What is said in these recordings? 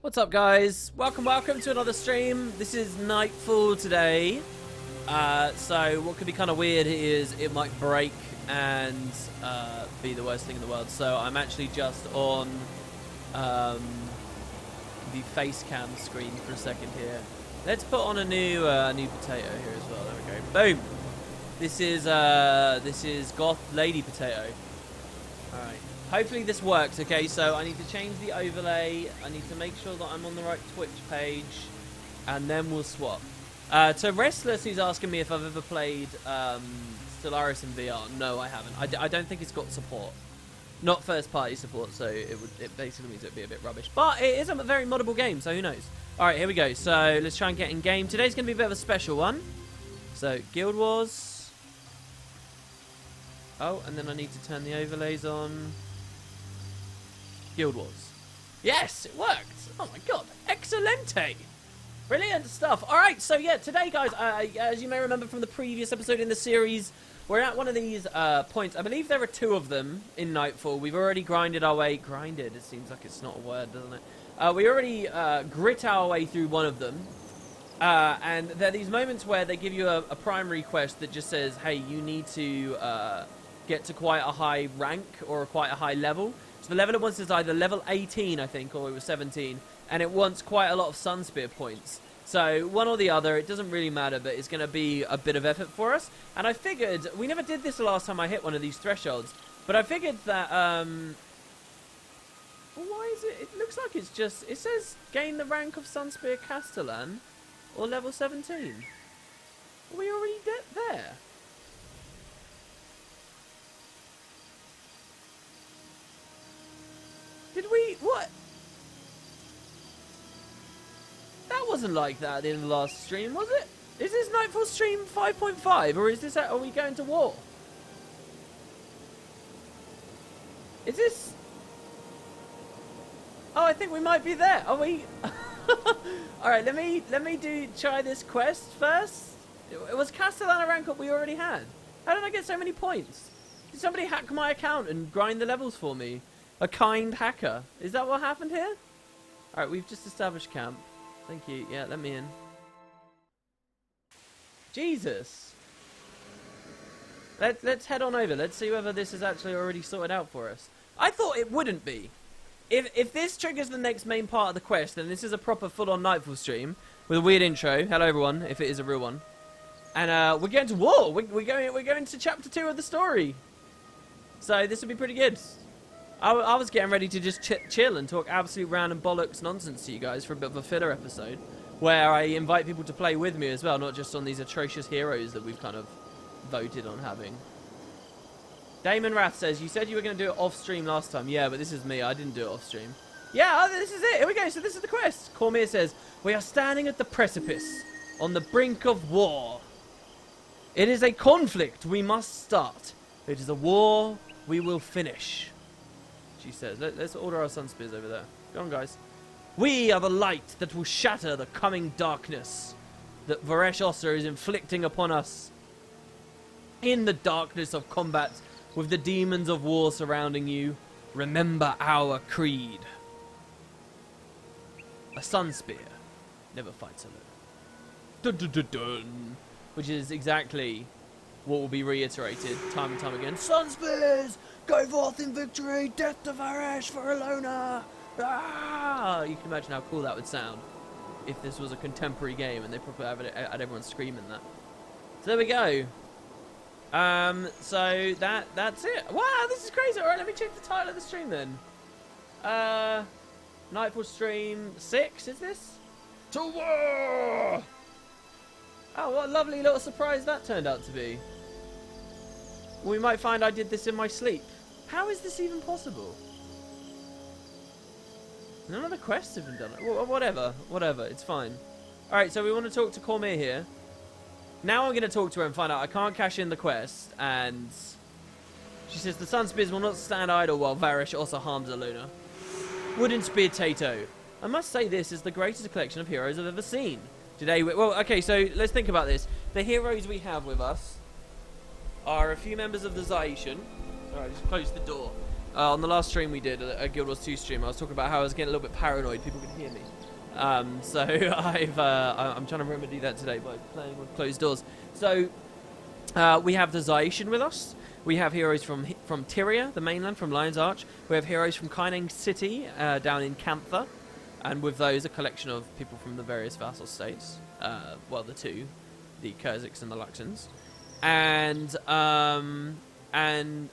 What's up, guys? Welcome to another stream. This is Nightfall today. So what could be kind of weird is it might break and be the worst thing in the world. So I'm actually just on the face cam screen for a second here. Let's put on a new potato here as well. There we go. Boom. This is Goth Lady Potato. All right. Hopefully this works, okay? So I need to change the overlay. I need to make sure that I'm on the right Twitch page. And then we'll swap. To Restless, who's asking me if I've ever played Stellaris in VR. No, I haven't. I don't think it's got support. Not first-party support, so it basically means it'd be a bit rubbish. But it is a very moddable game, so who knows? Alright, here we go. So let's try and get in game. Today's going to be a bit of a special one. So, Guild Wars. Oh, and then I need to turn the overlays on. Guild Wars. Yes, it worked. Oh my god. Excelente. Brilliant stuff. Alright, so yeah, today, guys, as you may remember from the previous episode in the series, we're at one of these points. I believe there are two of them in Nightfall. We've already grinded our way. Grinded? It seems like it's not a word, doesn't it? We already grit our way through one of them. And there are these moments where they give you a primary quest that just says, hey, you need to get to quite a high rank or quite a high level. So the level it wants is either level 18, I think, or it was 17. And it wants quite a lot of Sunspear points. So one or the other, it doesn't really matter, but it's going to be a bit of effort for us. And I figured, we never did this the last time I hit one of these thresholds, but I figured that, well, why is it? It looks like it's just, it says gain the rank of Sunspear Castellan or level 17. Are we already there? Did we, what? That wasn't like that at the end of the last stream, was it? Is this Nightfall stream 5.5, or is this, are we going to war? Is this? Oh, I think we might be there. Are we? Alright, let me try this quest first. It was Castellana rank up we already had. How did I get so many points? Did somebody hack my account and grind the levels for me? A kind hacker. Is that what happened here? Alright, we've just established camp. Thank you. Yeah, let me in. Jesus. Let's head on over. Let's see whether this is actually already sorted out for us. I thought it wouldn't be. If this triggers the next main part of the quest, then this is a proper full-on Nightfall stream with a weird intro. Hello, everyone, if it is a real one. And we're going to war. We're going to chapter 2 of the story. So this will be pretty good. I was getting ready to just chill and talk absolute random bollocks nonsense to you guys for a bit of a filler episode, where I invite people to play with me as well, not just on these atrocious heroes that we've kind of voted on having. Damon Rath says, you said you were going to do it off-stream last time. Yeah, but this is me. I didn't do it off-stream. Yeah, this is it. Here we go. So this is the quest. Cormier says, we are standing at the precipice, on the brink of war. It is a conflict we must start. It is a war we will finish. She says, let's order our Sunspears over there. Go on, guys. We are the light that will shatter the coming darkness that Varesh Ossa is inflicting upon us. In the darkness of combat, with the demons of war surrounding you, remember our creed. A Sunspear never fights alone. Dun, dun, dun, dun. Which is exactly what will be reiterated time and time again. Sunspears! Go forth in victory! Death to Varesh for Alona! Ah! You can imagine how cool that would sound if this was a contemporary game and they probably had everyone screaming that. So there we go. So that's it. Wow, this is crazy. Alright, let me check the title of the stream then. Nightfall stream 6, is this? To war! Oh, what a lovely little surprise that turned out to be. We might find I did this in my sleep. How is this even possible? None of the quests have been done. Whatever, it's fine. Alright, so we want to talk to Cormier here. Now I'm going to talk to her and find out I can't cash in the quest, and she says the Sunspears will not stand idle while Varesh also harms Alona. Wooden Spear Tato. I must say this is the greatest collection of heroes I've ever seen. Today, well, okay, so let's think about this. The heroes we have with us are a few members of the Zaishan. Alright, just close the door. On the last stream we did, a Guild Wars 2 stream, I was talking about how I was getting a little bit paranoid. People could hear me. So I'm trying to remedy that today by playing with closed doors. So we have the Zaishin with us. We have heroes from Tyria, the mainland, from Lion's Arch. We have heroes from Kaineng City, down in Cantha. And with those, a collection of people from the various vassal states. Well, the two. The Kurziks and the Luxons. And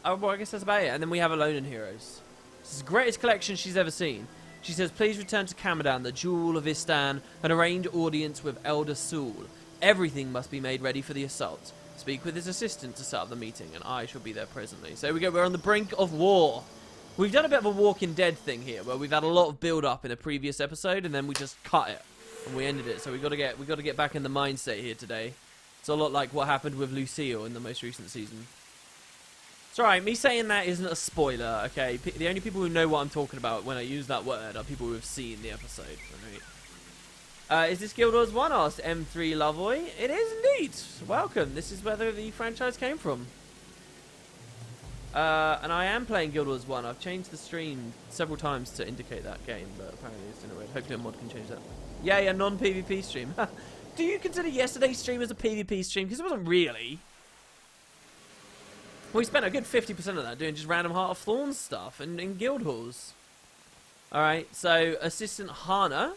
well, I guess that's about it. And then we have Alolan heroes. This is the greatest collection she's ever seen. She says, please return to Kamadan, the jewel of Istan, and arrange audience with Elder Sul. Everything must be made ready for the assault. Speak with his assistant to set up the meeting, and I shall be there presently. So here we go, we're on the brink of war. We've done a bit of a Walking Dead thing here, where we've had a lot of build-up in a previous episode, and then we just cut it, and we ended it. So we got to get back in the mindset here today. It's a lot like what happened with Lucille in the most recent season. It's alright, me saying that isn't a spoiler, okay? The only people who know what I'm talking about when I use that word are people who have seen the episode, alright? Is this Guild Wars 1? Asked M3 Lovoy. It is indeed. Welcome. This is where the franchise came from. And I am playing Guild Wars 1. I've changed the stream several times to indicate that game, but apparently it's in a red. Hopefully a mod can change that. Yeah, non-PvP stream. Do you consider yesterday's stream as a PvP stream? Because it wasn't really. We spent a good 50% of that doing just random Heart of Thorns stuff in guild halls. Alright, so Assistant Hana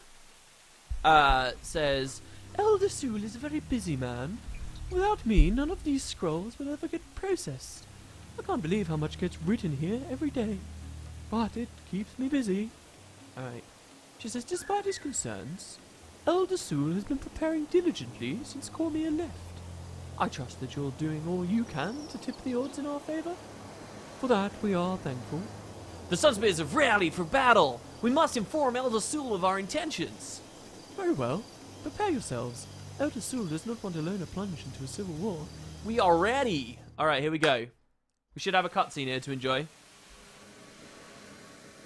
says, Elder Sul is a very busy man. Without me, none of these scrolls will ever get processed. I can't believe how much gets written here every day. But it keeps me busy. Alright. She says, despite his concerns, Elder Sul has been preparing diligently since Kourna left. I trust that you're doing all you can to tip the odds in our favour. For that, we are thankful. The Sunspears have rallied for battle! We must inform Elder Sul of our intentions! Very well. Prepare yourselves. Elder Sul does not want Alona plunge into a civil war. We are ready! Alright, here we go. We should have a cutscene here to enjoy.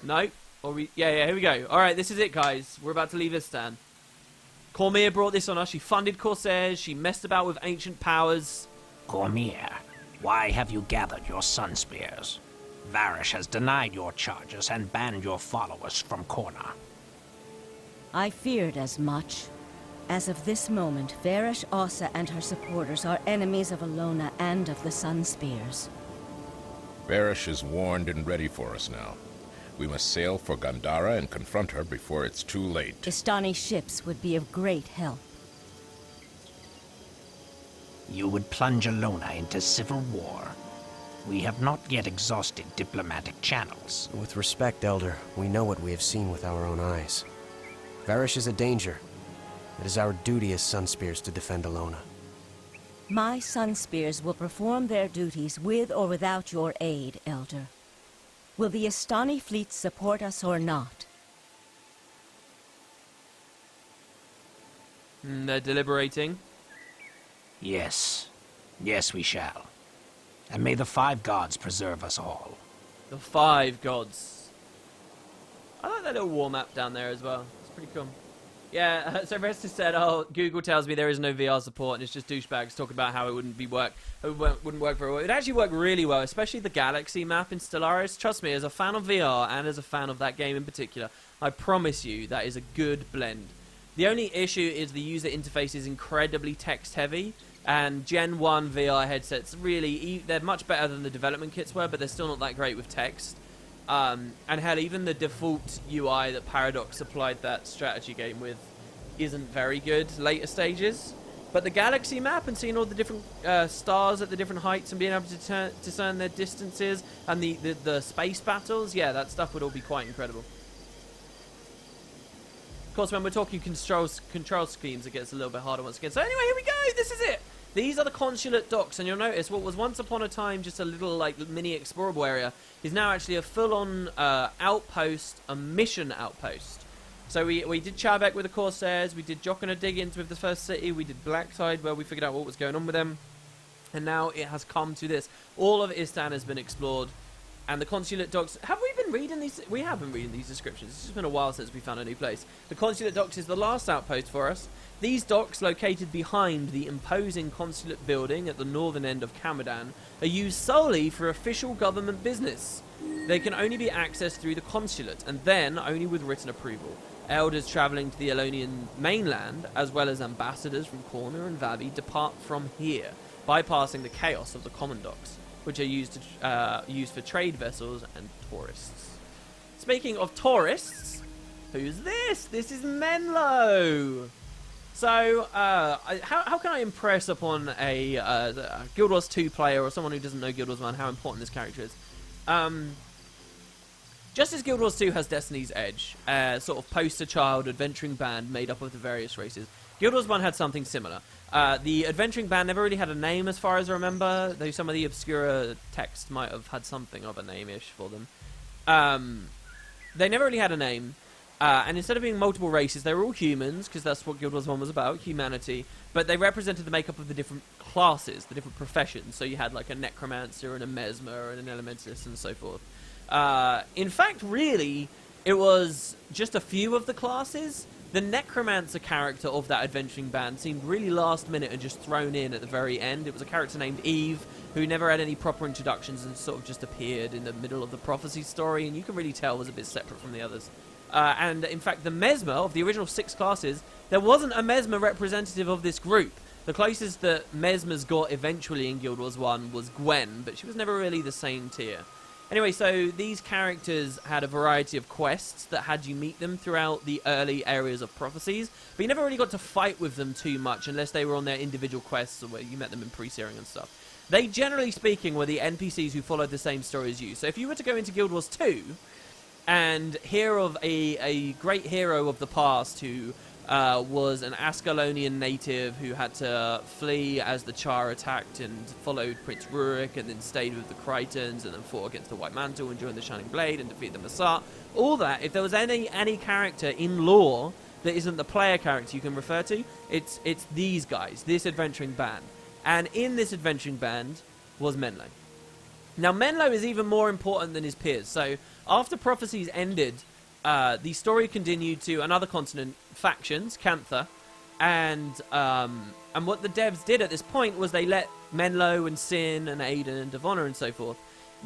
No? Yeah, here we go. Alright, this is it, guys. We're about to leave Istan. Cormier brought this on us. She funded Corsairs. She messed about with ancient powers. Cormier, why have you gathered your Sunspears? Varish has denied your charges and banned your followers from Kourna. I feared as much. As of this moment, Varish Ossa and her supporters are enemies of Alona and of the Sunspears. Varish is warned and ready for us now. We must sail for Gandhara and confront her before it's too late. Istani ships would be of great help. You would plunge Alona into civil war. We have not yet exhausted diplomatic channels. With respect, Elder, we know what we have seen with our own eyes. Varish is a danger. It is our duty as Sunspears to defend Alona. My Sunspears will perform their duties with or without your aid, Elder. Will the Istani fleet support us or not? They're deliberating. Yes. Yes, we shall. And may the five gods preserve us all. The five gods. I like that little war map down there as well. It's pretty cool. Yeah, so Resta said, oh, Google tells me there is no VR support and it's just douchebags talking about how it wouldn't work very well. It actually worked really well, especially the Galaxy map in Stellaris. Trust me, as a fan of VR and as a fan of that game in particular, I promise you that is a good blend. The only issue is the user interface is incredibly text heavy, and Gen 1 VR headsets really, they're much better than the development kits were, but they're still not that great with text. And hell, even the default UI that Paradox supplied that strategy game with isn't very good later stages. But the Galaxy map and seeing all the different stars at the different heights and being able to discern their distances and the space battles, yeah, that stuff would all be quite incredible. Of course, when we're talking control schemes, it gets a little bit harder once again. So anyway, here we go. This is it. These are the consulate docks, and you'll notice what was once upon a time just a little like mini explorable area is now actually a full-on outpost, a mission outpost. So we did Charbek with the Corsairs, we did Jokana Diggins with the First City, we did Blackside where we figured out what was going on with them, and now it has come to this. All of Istan has been explored, and the consulate docks. Have we been reading these? We have been reading these descriptions. It's just been a while since we found a new place. The consulate docks is the last outpost for us. These docks, located behind the imposing consulate building at the northern end of Camadan, are used solely for official government business. They can only be accessed through the consulate, and then only with written approval. Elders travelling to the Elonian mainland, as well as ambassadors from Kourna and Vavi, depart from here, bypassing the chaos of the common docks, which are used for trade vessels and tourists. Speaking of tourists, who's this? This is Menlo! So, how can I impress upon a Guild Wars 2 player or someone who doesn't know Guild Wars 1 how important this character is? Just as Guild Wars 2 has Destiny's Edge, sort of poster-child adventuring band made up of the various races, Guild Wars 1 had something similar. The adventuring band never really had a name as far as I remember, though some of the obscure text might have had something of a name-ish for them. They never really had a name, and instead of being multiple races, they were all humans, because that's what Guild Wars 1 was about, humanity, but they represented the makeup of the different classes, the different professions. So you had like a necromancer and a mesmer and an elementalist and so forth. In fact, really, it was just a few of the classes. The necromancer character of that adventuring band seemed really last minute and just thrown in at the very end. It was a character named Eve, who never had any proper introductions and sort of just appeared in the middle of the prophecy story, and you can really tell was a bit separate from the others. And in fact, the mesmer of the original 6 classes, there wasn't a mesmer representative of this group. The closest that mesmers got eventually in Guild Wars 1 was Gwen, but she was never really the same tier. Anyway, so these characters had a variety of quests that had you meet them throughout the early areas of prophecies, but you never really got to fight with them too much unless they were on their individual quests or where you met them in pre-searing and stuff. They, generally speaking, were the NPCs who followed the same story as you. So if you were to go into Guild Wars 2 and hear of a great hero of the past who was an Ascalonian native who had to flee as the Char attacked and followed Prince Rurik and then stayed with the Crichtons and then fought against the White Mantle and joined the Shining Blade and defeated the Massat. All that, if there was any character in lore that isn't the player character you can refer to, it's these guys, this adventuring band. And in this adventuring band was Menlo. Now, Menlo is even more important than his peers. So, after Prophecies ended, the story continued to another continent, factions, Cantha, and what the devs did at this point was they let Menlo and Sin and Aiden and Devonna and so forth,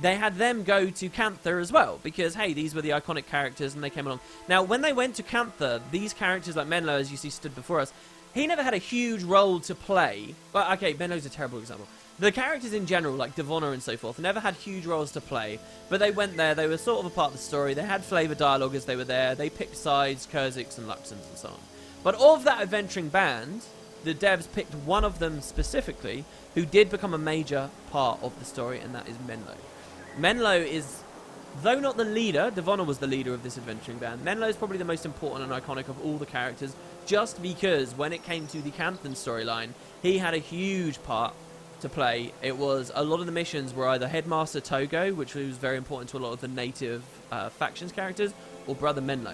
they had them go to Cantha as well, because, hey, these were the iconic characters and they came along. Now, when they went to Cantha, these characters like Menlo, as you see stood before us, he never had a huge role to play. Well, okay, Menlo's a terrible example. The characters in general, like Devonna and so forth, never had huge roles to play, but they went there, they were sort of a part of the story, they had flavour dialogue as they were there, they picked sides, Kurziks and Luxons and so on. But of that adventuring band, the devs picked one of them specifically, who did become a major part of the story, and that is Menlo. Menlo is, though not the leader, Devonna was the leader of this adventuring band, Menlo is probably the most important and iconic of all the characters, just because when it came to the Canthan storyline, he had a huge part to play. It was a lot of the missions were either Headmaster Togo, which was very important to a lot of the native factions characters, or Brother Menlo.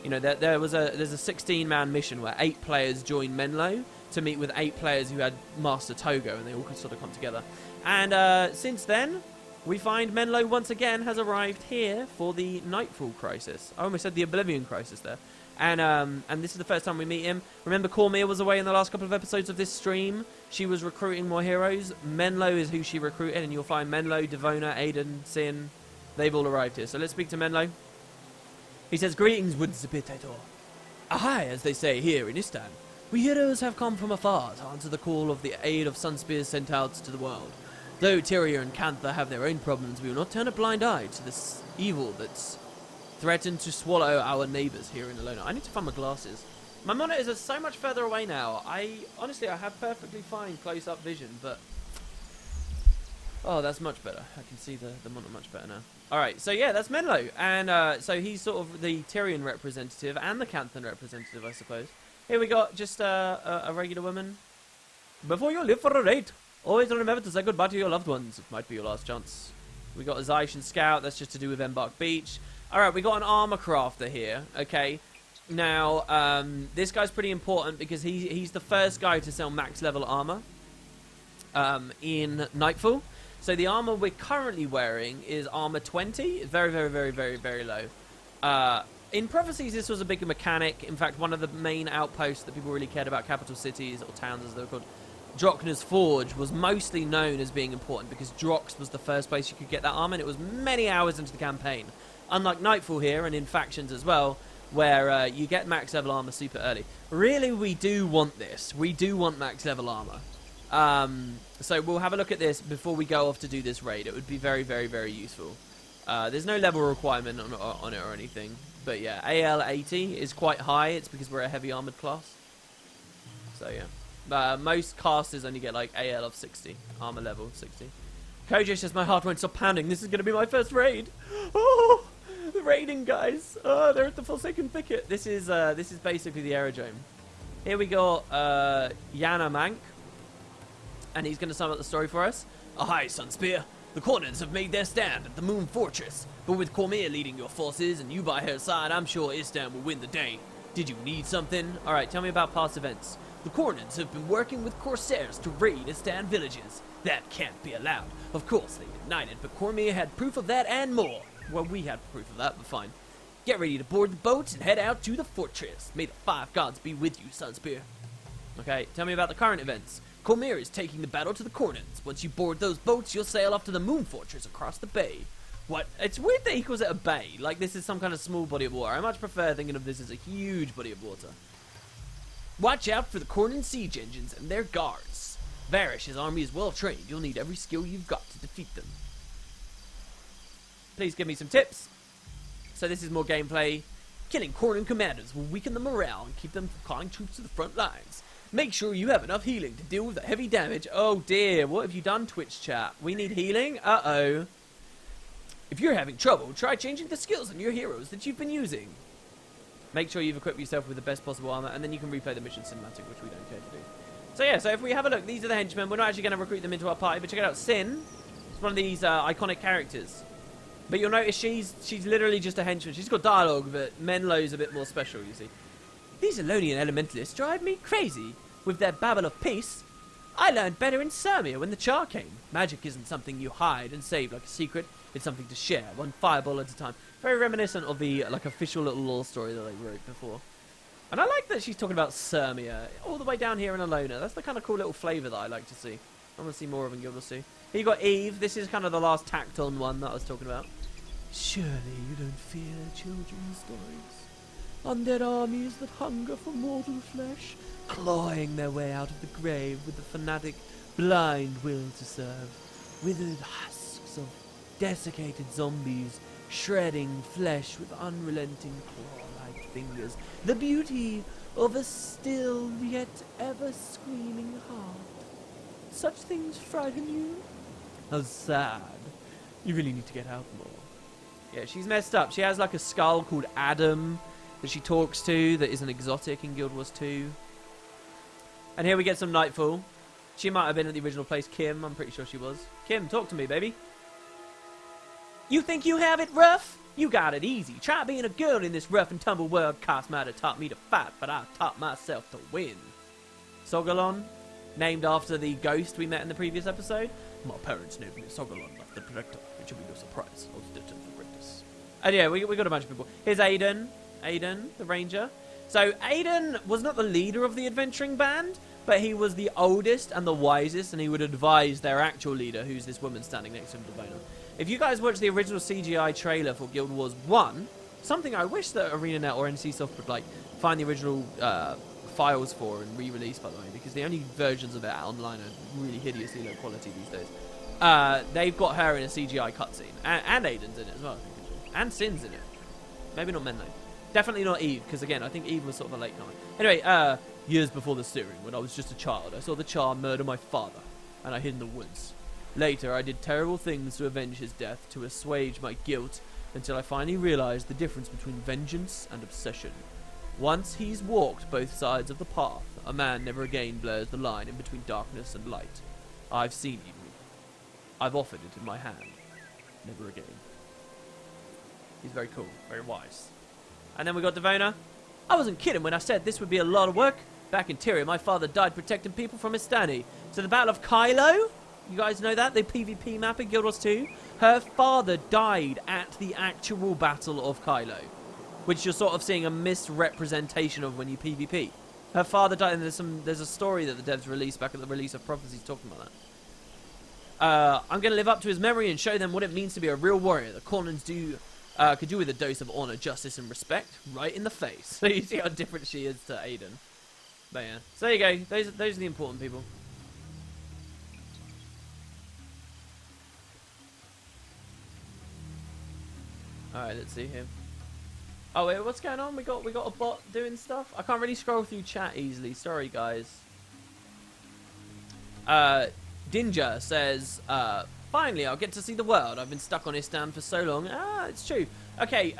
You know, there's a 16-man mission where 8 players joined Menlo to meet with 8 players who had Master Togo, and they all could sort of come together. And since then, we find Menlo once again has arrived here for the Nightfall crisis. I almost said the Oblivion crisis there. And this is the first time we meet him. Remember, Cormia was away in the last couple of episodes of this stream. She was recruiting more heroes. Menlo is who she recruited, and you'll find Menlo, Devona, Aiden, Sin. They've all arrived here. So let's speak to Menlo. He says, "Greetings, Woodspitator. Ahai, as they say here in Istan. We heroes have come from afar to answer the call of the aid of Sunspears sent out to the world. Though Tyria and Cantha have their own problems, we will not turn a blind eye to this evil that's threatened to swallow our neighbours here in Alona." I need to find my glasses. My monitors are so much further away now. Honestly, I have perfectly fine close-up vision, but... Oh, that's much better. I can see the monitor much better now. Alright, so yeah, that's Menlo. And so he's sort of the Tyrian representative and the Canthan representative, I suppose. Here we got just a regular woman. "Before you live for a rate, always remember to say goodbye to your loved ones. It might be your last chance." We got a Zaishan Scout. That's just to do with Embark Beach. Alright, we got an armor crafter here, okay? Now, this guy's pretty important because he's the first guy to sell max level armor in Nightfall. So the armor we're currently wearing is armor 20. It's very, very, very, very, very low. In Prophecies, this was a big mechanic. In fact, one of the main outposts that people really cared about, capital cities, or towns as they were called, Droxna's Forge, was mostly known as being important because Drox was the first place you could get that armor, and it was many hours into the campaign. Unlike Nightfall here, and in Factions as well, where you get max level armor super early. Really, we do want this. We do want max level armor. So we'll have a look at this before we go off to do this raid. It would be very, very, very useful. There's no level requirement on it or anything. But yeah, AL 80 is quite high. It's because we're a heavy armored class. So yeah. Most casters only get like AL of 60. Armor level 60. Kojo says my heart won't stop pounding. This is going to be my first raid. Oh, the raiding guys. Oh, they're at the Forsaken Thicket. This is basically the aerodrome. Here we got Yana Mank. And he's going to sum up the story for us. Oh, hi, Sunspear. The Kournans have made their stand at the Moon Fortress, but with Cormyr leading your forces and you by her side, I'm sure Istan will win the day. Did you need something? Alright, tell me about past events. The Kournans have been working with Corsairs to raid Istan villages. That can't be allowed. Of course, they denied it, but Cormyr had proof of that and more. Well, we had proof of that, but fine. Get ready to board the boats and head out to the fortress. May the five gods be with you, Sunspear. Okay, tell me about the current events. Cormyr is taking the battle to the Kournans. Once you board those boats, you'll sail off to the Moon Fortress across the bay. What? It's weird that he calls it a bay. Like this is some kind of small body of water. I much prefer thinking of this as a huge body of water. Watch out for the Kournan siege engines and their guards. Varish's army is well trained. You'll need every skill you've got to defeat them. Please give me some tips. So this is more gameplay. Killing Kournan commanders will weaken the morale and keep them from calling troops to the front lines. Make sure you have enough healing to deal with the heavy damage. Oh dear, what have you done, Twitch chat? We need healing? Uh-oh. If you're having trouble, try changing the skills on your heroes that you've been using. Make sure you've equipped yourself with the best possible armor, and then you can replay the mission cinematic, which we don't care to do. So yeah, so if we have a look, these are the henchmen. We're not actually going to recruit them into our party, but check it out. Sin is one of these iconic characters. But you'll notice she's literally just a henchman. She's got dialogue, but Menlo's a bit more special, you see. These Elonian elementalists drive me crazy with their babble of peace. I learned better in Sirmia when the Char came. Magic isn't something you hide and save like a secret. It's something to share, one fireball at a time. Very reminiscent of the like official little lore story that they wrote before. And I like that she's talking about Sirmia all the way down here in Alona. That's the kind of cool little flavour that I like to see. I want to see more of in Guild Wars 2. Here you got Eve. This is kind of the last tacked on one that I was talking about. Surely you don't fear children's stories. Undead armies that hunger for mortal flesh, clawing their way out of the grave with the fanatic, blind will to serve. Withered husks of desiccated zombies, shredding flesh with unrelenting claw-like fingers. The beauty of a still yet ever screaming heart. Such things frighten you? How sad. You really need to get out more. Yeah, she's messed up. She has like a skull called Adam that she talks to that is an exotic in Guild Wars 2. And here we get some Nightfall. She might have been at the original place, Kim. I'm pretty sure she was. Kim, talk to me, baby. You think you have it rough? You got it easy. Try being a girl in this rough and tumble world. Cost might have taught me to fight, but I taught myself to win. Sogalon, named after the ghost we met in the previous episode. My parents named me Sogalon, the protector. It should be no surprise. I was destined for greatness. And yeah, we got a bunch of people. Here's Aiden. Aiden, the ranger. So Aiden was not the leader of the adventuring band, but he was the oldest and the wisest, and he would advise their actual leader, who's this woman standing next to him, Devona. If you guys watched the original CGI trailer for Guild Wars 1, something I wish that ArenaNet or NCSoft would like find the original files for and re-release, by the way, because the only versions of it online are really hideously low quality these days. They've got her in a CGI cutscene, and Aiden's in it as well, and Sin's in it. Maybe not Menlo. Definitely not Eve, because again, I think Eve was sort of a late comer. Anyway, years before the steering, when I was just a child, I saw the Char murder my father, and I hid in the woods. Later, I did terrible things to avenge his death, to assuage my guilt, until I finally realized the difference between vengeance and obsession. Once he's walked both sides of the path, a man never again blurs the line in between darkness and light. I've seen evil. I've offered it in my hand. Never again. He's very cool, very wise. And then we got Devona. I wasn't kidding when I said this would be a lot of work. Back in Tyria, my father died protecting people from Istani. So the Battle of Kylo? You guys know that? The PvP map in Guild Wars 2? Her father died at the actual Battle of Kylo, which you're sort of seeing a misrepresentation of when you PvP. Her father died, and there's a story that the devs released back at the release of Prophecies talking about that. I'm going to live up to his memory and show them what it means to be a real warrior. The Kournans could do with a dose of honor, justice, and respect right in the face. So you see how different she is to Aiden. But yeah, so there you go. Those are the important people. Alright, let's see here. Oh wait, what's going on? We got a bot doing stuff? I can't really scroll through chat easily. Sorry guys. Dinja says, finally I'll get to see the world. I've been stuck on Istan for so long. Ah, it's true. Okay,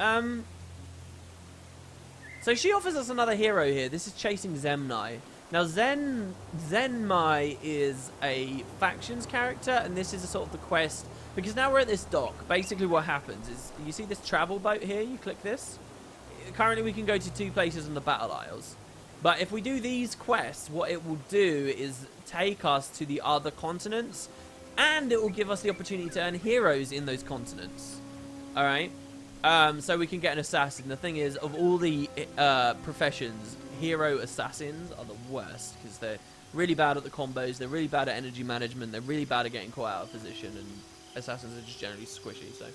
so she offers us another hero here. This is chasing Zemnai. Now Zenmai is a factions character, and this is a sort of the quest. Because now we're at this dock. Basically what happens is, you see this travel boat here? You click this. Currently we can go to 2 places on the Battle Isles. But if we do these quests, what it will do is take us to the other continents. And it will give us the opportunity to earn heroes in those continents. Alright? So we can get an assassin. The thing is, of all the professions, hero assassins are the worst. Because they're really bad at the combos. They're really bad at energy management. They're really bad at getting caught out of position. And assassins are just generally squishy, so.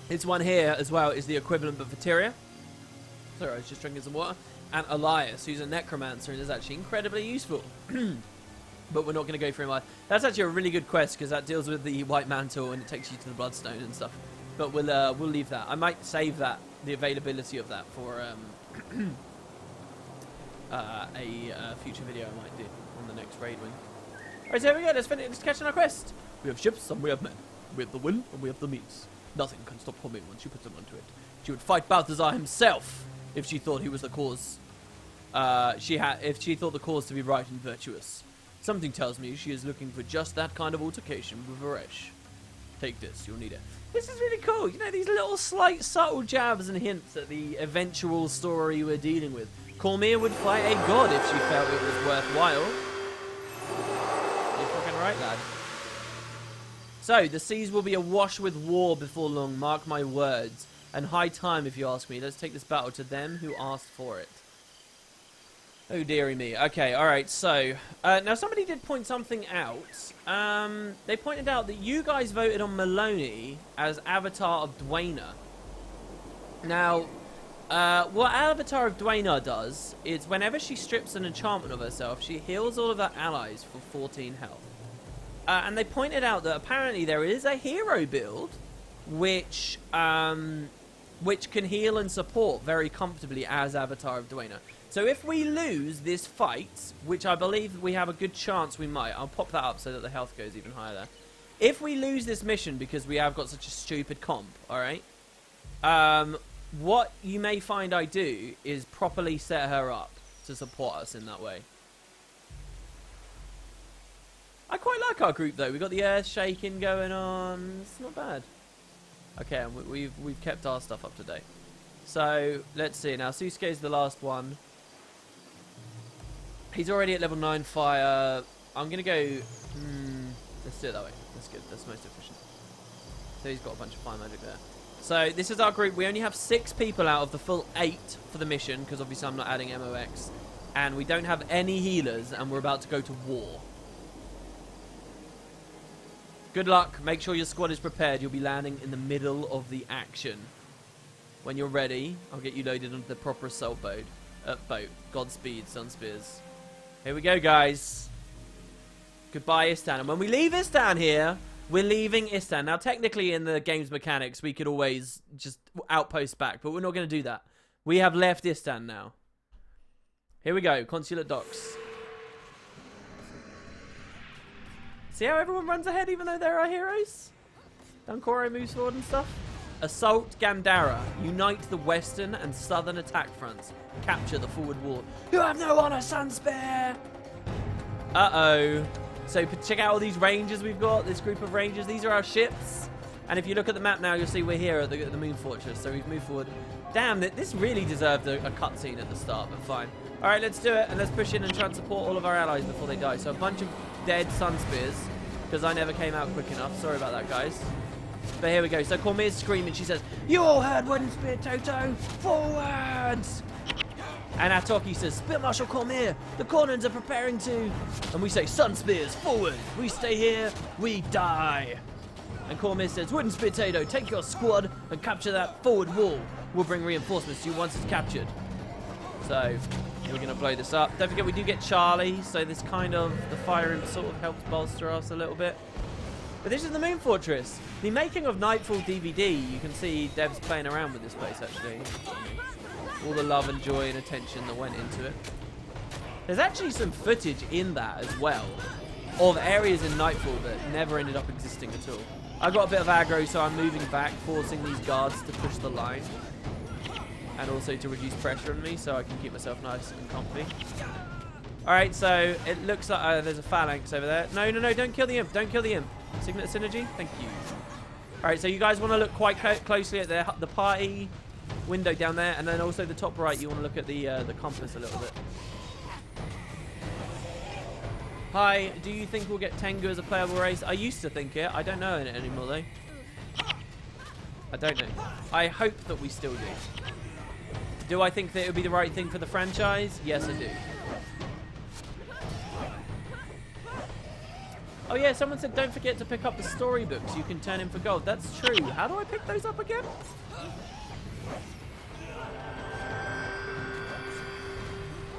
This one here as well is the equivalent but for Tyria. Sorry, I was just drinking some water. And Elias, who's a necromancer and is actually incredibly useful. But we're not going to go through him. That's actually a really good quest because that deals with the White Mantle and it takes you to the Bloodstone and stuff. But we'll leave that. I might save that, the availability of that for a future video I might do on the next raid wing. Alright, so here we go. Let's finish catching our quest. We have ships and we have men. We have the will and we have the means. Nothing can stop Homie once you put them onto it. She would fight Balthazar himself if she thought he was the cause. If she thought the cause to be right and virtuous. Something tells me she is looking for just that kind of altercation with Varesh. Take this, you'll need it. This is really cool. You know, these little slight subtle jabs and hints at the eventual story we're dealing with. Cormir would fight a god if she felt it was worthwhile. You're fucking right, lad. So, the seas will be awash with war before long, mark my words. And high time, if you ask me. Let's take this battle to them who asked for it. Oh, dearie me. Okay, alright, so... now, somebody did point something out. They pointed out that you guys voted on Maloney as Avatar of Dwayna. Now, what Avatar of Dwayna does is whenever she strips an enchantment of herself, she heals all of her allies for 14 health. And they pointed out that apparently there is a hero build which can heal and support very comfortably as Avatar of Dwayna. So if we lose this fight, which I believe we have a good chance we might, I'll pop that up so that the health goes even higher there. If we lose this mission because we have got such a stupid comp, alright? What you may find I do is properly set her up to support us in that way. I quite like our group though. We've got the earth shaking going on. It's not bad. Okay, and we've kept our stuff up to date. So let's see. Now Susuke's the last one. He's already at level 9 fire. I'm gonna go. Let's do it that way. That's good. That's most efficient. So he's got a bunch of fire magic there. So this is our group. We only have 6 people out of the full 8 for the mission because obviously I'm not adding MOX, and we don't have any healers, and we're about to go to war. Good luck. Make sure your squad is prepared. You'll be landing in the middle of the action. When you're ready, I'll get you loaded onto the proper assault boat. Godspeed, Sunspears. Here we go, guys. Goodbye, Istan. And when we leave Istan here, we're leaving Istan. Now, technically, in the game's mechanics, we could always just outpost back, but we're not going to do that. We have left Istan now. Here we go. Consulate docks. See how everyone runs ahead even though there are heroes? Dunkoro moves forward and stuff. Assault Gandhara. Unite the western and southern attack fronts. Capture the forward wall. You have no honor, Sunspear! Uh-oh. So check out all these rangers we've got. This group of rangers. These are our ships. And if you look at the map now, you'll see we're here at the Moon Fortress, so we've moved forward. Damn, this really deserved a cutscene at the start, but fine. All right, let's do it, and let's push in and try and support all of our allies before they die. So a bunch of dead Sunspears, because I never came out quick enough. Sorry about that, guys. But here we go. So Cormier's screaming. She says, "You all heard Wooden Spear Toto? Forwards!" And Atoki says, "Spear Marshal Cormier, the Kournans are preparing to..." And we say, "Sunspears, forward! We stay here, we die!" And Cormier says, "Wooden Spear Toto, take your squad and capture that forward wall. We'll bring reinforcements to you once it's captured." So, we're going to blow this up. Don't forget, we do get Charlie, so this kind of, the fire imp sort of helps bolster us a little bit. But this is the Moon Fortress. The making of Nightfall DVD, you can see Dev's playing around with this place, actually. All the love and joy and attention that went into it. There's actually some footage in that as well, of areas in Nightfall that never ended up existing at all. I got a bit of aggro, so I'm moving back, forcing these guards to push the line. And also to reduce pressure on me, so I can keep myself nice and comfy. Alright, so it looks like there's a phalanx over there. No, don't kill the imp, don't kill the imp. Signet synergy, thank you. Alright, so you guys want to look quite closely at the party window down there, and then also the top right, you want to look at the compass a little bit. Hi, do you think we'll get Tengu as a playable race? I used to think it. I don't know it anymore, though. I don't know. I hope that we still do. Do I think that it would be the right thing for the franchise? Yes, I do. Oh yeah, someone said don't forget to pick up the storybooks. You can turn in for gold. That's true. How do I pick those up again?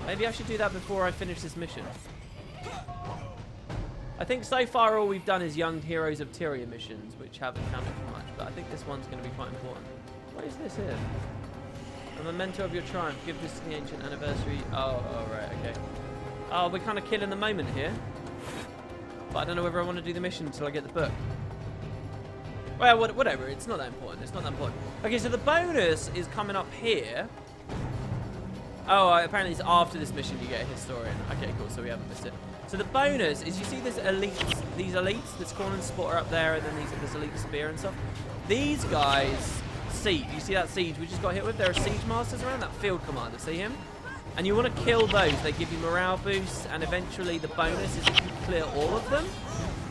Maybe I should do that before I finish this mission. I think so far all we've done is Young Heroes of Tyria missions, which haven't counted for much, but I think this one's going to be quite important. What is this here? A memento of your triumph. Give this to the ancient anniversary. Oh, right, okay. Oh, we're kind of killing the moment here. But I don't know whether I want to do the mission until I get the book. Well, whatever. It's not that important. It's not that important. Okay, so the bonus is coming up here. Oh, apparently it's after this mission you get a historian. Okay, cool. So we haven't missed it. So the bonus is you see this these elites, this Kourna spotter up there, and then this elite spear and stuff. These guys siege. You see that siege we just got hit with? There are siege masters around, that field commander. See him? And you want to kill those. They give you morale boosts, and eventually the bonus is if you clear all of them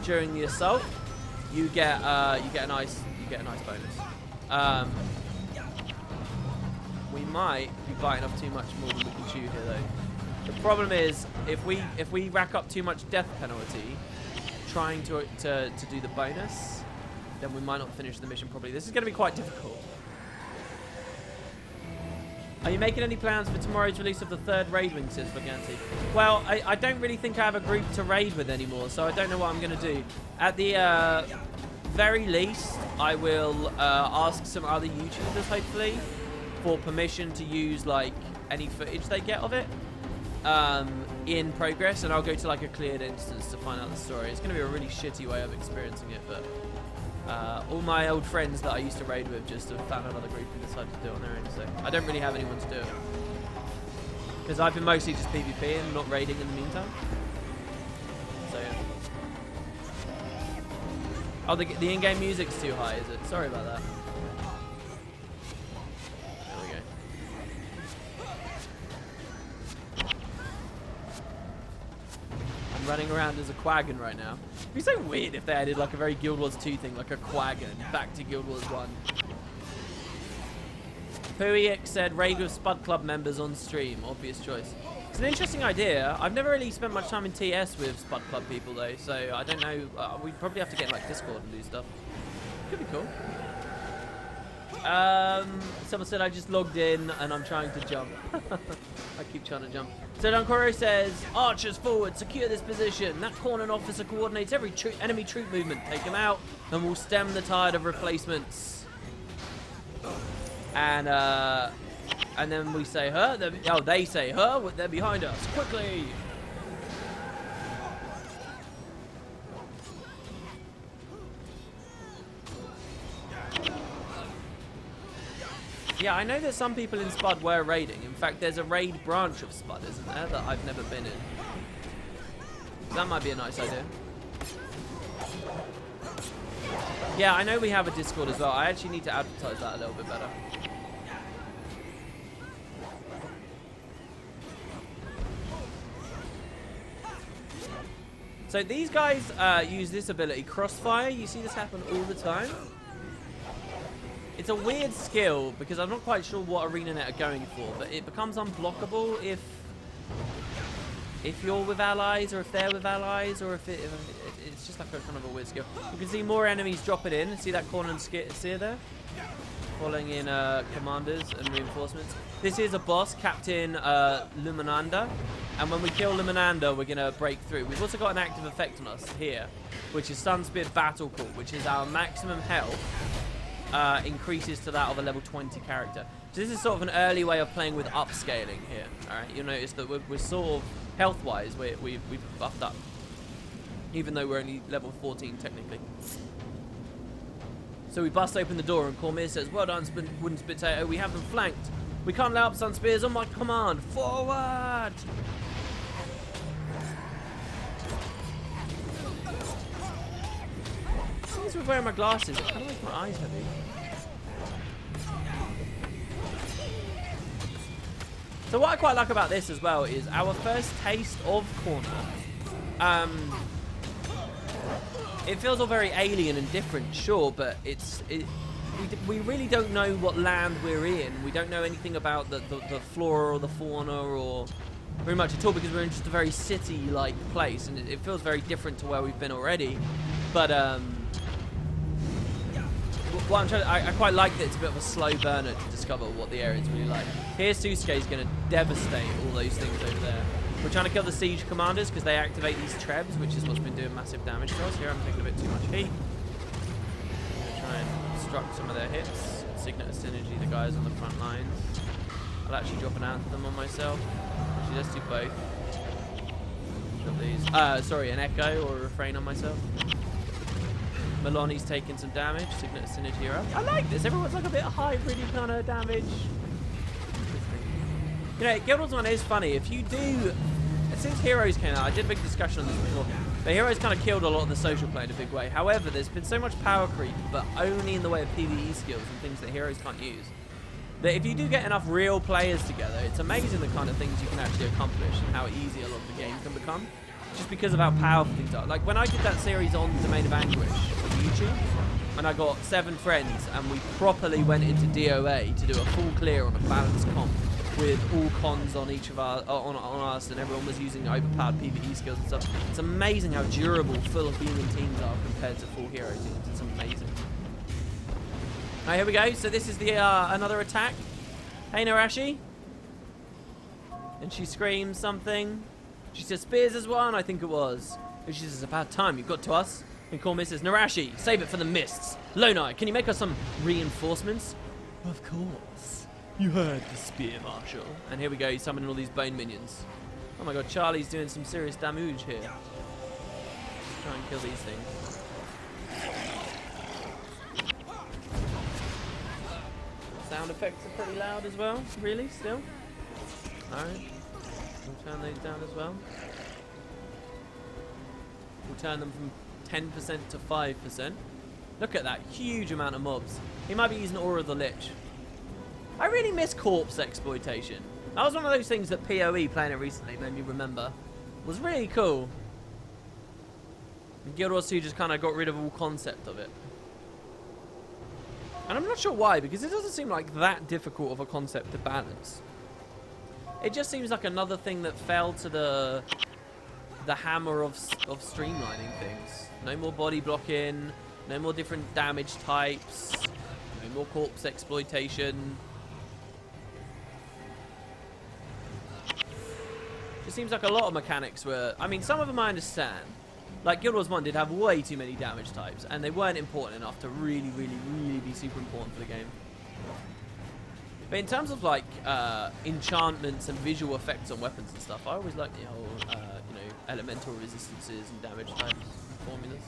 during the assault, you get a nice bonus. We might be biting off too much more than we can chew here, though. The problem is if we rack up too much death penalty trying to do the bonus, then we might not finish the mission properly. This is going to be quite difficult. Are you making any plans for tomorrow's release of the third raid wing, says Vaganti? Well, I don't really think I have a group to raid with anymore, so I don't know what I'm going to do. At the very least, I will ask some other YouTubers, hopefully, for permission to use, like, any footage they get of it in progress, and I'll go to, like, a cleared instance to find out the story. It's going to be a really shitty way of experiencing it, but all my old friends that I used to raid with just have found another group and decided to do it on their own, so I don't really have anyone to do it. Because I've been mostly just PvP and not raiding in the meantime. So, yeah. Oh, the in-game music's too high, is it? Sorry about that. There we go. I'm running around as a Quaggan right now. It'd be so weird if they added like a very Guild Wars 2 thing, like a Quaggan back to Guild Wars 1. Puiek said raid with Spud Club members on stream. Obvious choice. It's an interesting idea. I've never really spent much time in TS with Spud Club people though, so I don't know. We'd probably have to get like Discord and do stuff. Could be cool. Someone said I just logged in and I'm trying to jump. I keep trying to jump. So Dankoro says, archers forward, secure this position. That Kourna officer coordinates every enemy troop movement. Take him out and we'll stem the tide of replacements. And then we say her. They say her. They're behind us. Quickly. Yeah, I know that some people in Spud were raiding. In fact, there's a raid branch of Spud, isn't there, that I've never been in. That might be a nice idea. Yeah, I know we have a Discord as well. I actually need to advertise that a little bit better. So these guys use this ability, Crossfire. You see this happen all the time. It's a weird skill because I'm not quite sure what ArenaNet are going for, but it becomes unblockable if you're with allies, or if they're with allies, or if it's just like a kind of a weird skill. You can see more enemies drop it in. See that Kourna and Seer there? Following in commanders and reinforcements. This is a boss, Captain Luminanda. And when we kill Luminanda, we're going to break through. We've also got an active effect on us here, which is Sunspears Battle Call, which is our maximum health increases to that of a level 20 character. So this is sort of an early way of playing with upscaling here. Alright, you'll notice that we're sort of, health-wise, we've buffed up. Even though we're only level 14 technically. So we bust open the door and Kourna says, "Well done, Wooden Potato, we have them flanked. We can't let up Sunspears on my command. Forward!" Since we're wearing my glasses, it kind of makes my eyes heavy. So what I quite like about this as well is our first taste of Kourna. It feels all very alien and different, sure, but we really don't know what land we're in. We don't know anything about the flora or the fauna or very much at all, because we're in just a very city-like place, and it feels very different to where we've been already. But what I'm trying to, I quite like that it's a bit of a slow burner to discover what the area is really like. Here, Susuke's going to devastate all those things over there. We're trying to kill the siege commanders because they activate these trebs, which is what's been doing massive damage to us. Here I'm taking a bit too much heat. I'm going to try and obstruct some of their hits. Signet of Synergy, the guys on the front lines. I'll actually drop an anthem on myself. Actually, let's do both. Drop these. Sorry, an echo or a refrain on myself. Maloney's taking some damage. Signet of Synergy are up. I like this. Everyone's like a bit hybrid-y kind of damage. You know, Guild Wars 1 is funny. If you do... Since Heroes came out, I did a big discussion on this before, but Heroes kind of killed a lot of the social play in a big way. However, there's been so much power creep, but only in the way of PvE skills and things that Heroes can't use, that if you do get enough real players together, it's amazing the kind of things you can actually accomplish and how easy a lot of the game can become, just because of how powerful things are. Like, when I did that series on Domain of Anguish on YouTube, and I got 7 friends, and we properly went into DOA to do a full clear on a balanced comp, with all cons on each of our on us, and everyone was using overpowered PvE skills and stuff. It's amazing how durable full human teams are compared to full hero teams. It's amazing. Alright, here we go. So this is the another attack. Hey Narashi. And she screams something. She says Spears is one, I think it was. And she says, "About time, you've got to us." And Kourna says, "Narashi, save it for the mists. Lonai, can you make us some reinforcements?" "Of course. You heard the spear, Marshal." And here we go, he's summoning all these bone minions. Oh my god, Charlie's doing some serious damage here. Let's try and kill these things. Sound effects are pretty loud as well, really, still. Alright, we'll turn those down as well. We'll turn them from 10% to 5%. Look at that, huge amount of mobs. He might be using Aura of the Lich. I really miss corpse exploitation. That was one of those things that PoE, playing it recently, made me remember. It was really cool. And Guild Wars 2 just kind of got rid of all concept of it. And I'm not sure why, because it doesn't seem like that difficult of a concept to balance. It just seems like another thing that fell to the hammer of streamlining things. No more body blocking, no more different damage types, no more corpse exploitation. It seems like a lot of mechanics were... I mean, some of them I understand. Like, Guild Wars 1 did have way too many damage types, and they weren't important enough to really, really, really be super important for the game. But in terms of, like, enchantments and visual effects on weapons and stuff, I always like the whole, you know, elemental resistances and damage types and formulas.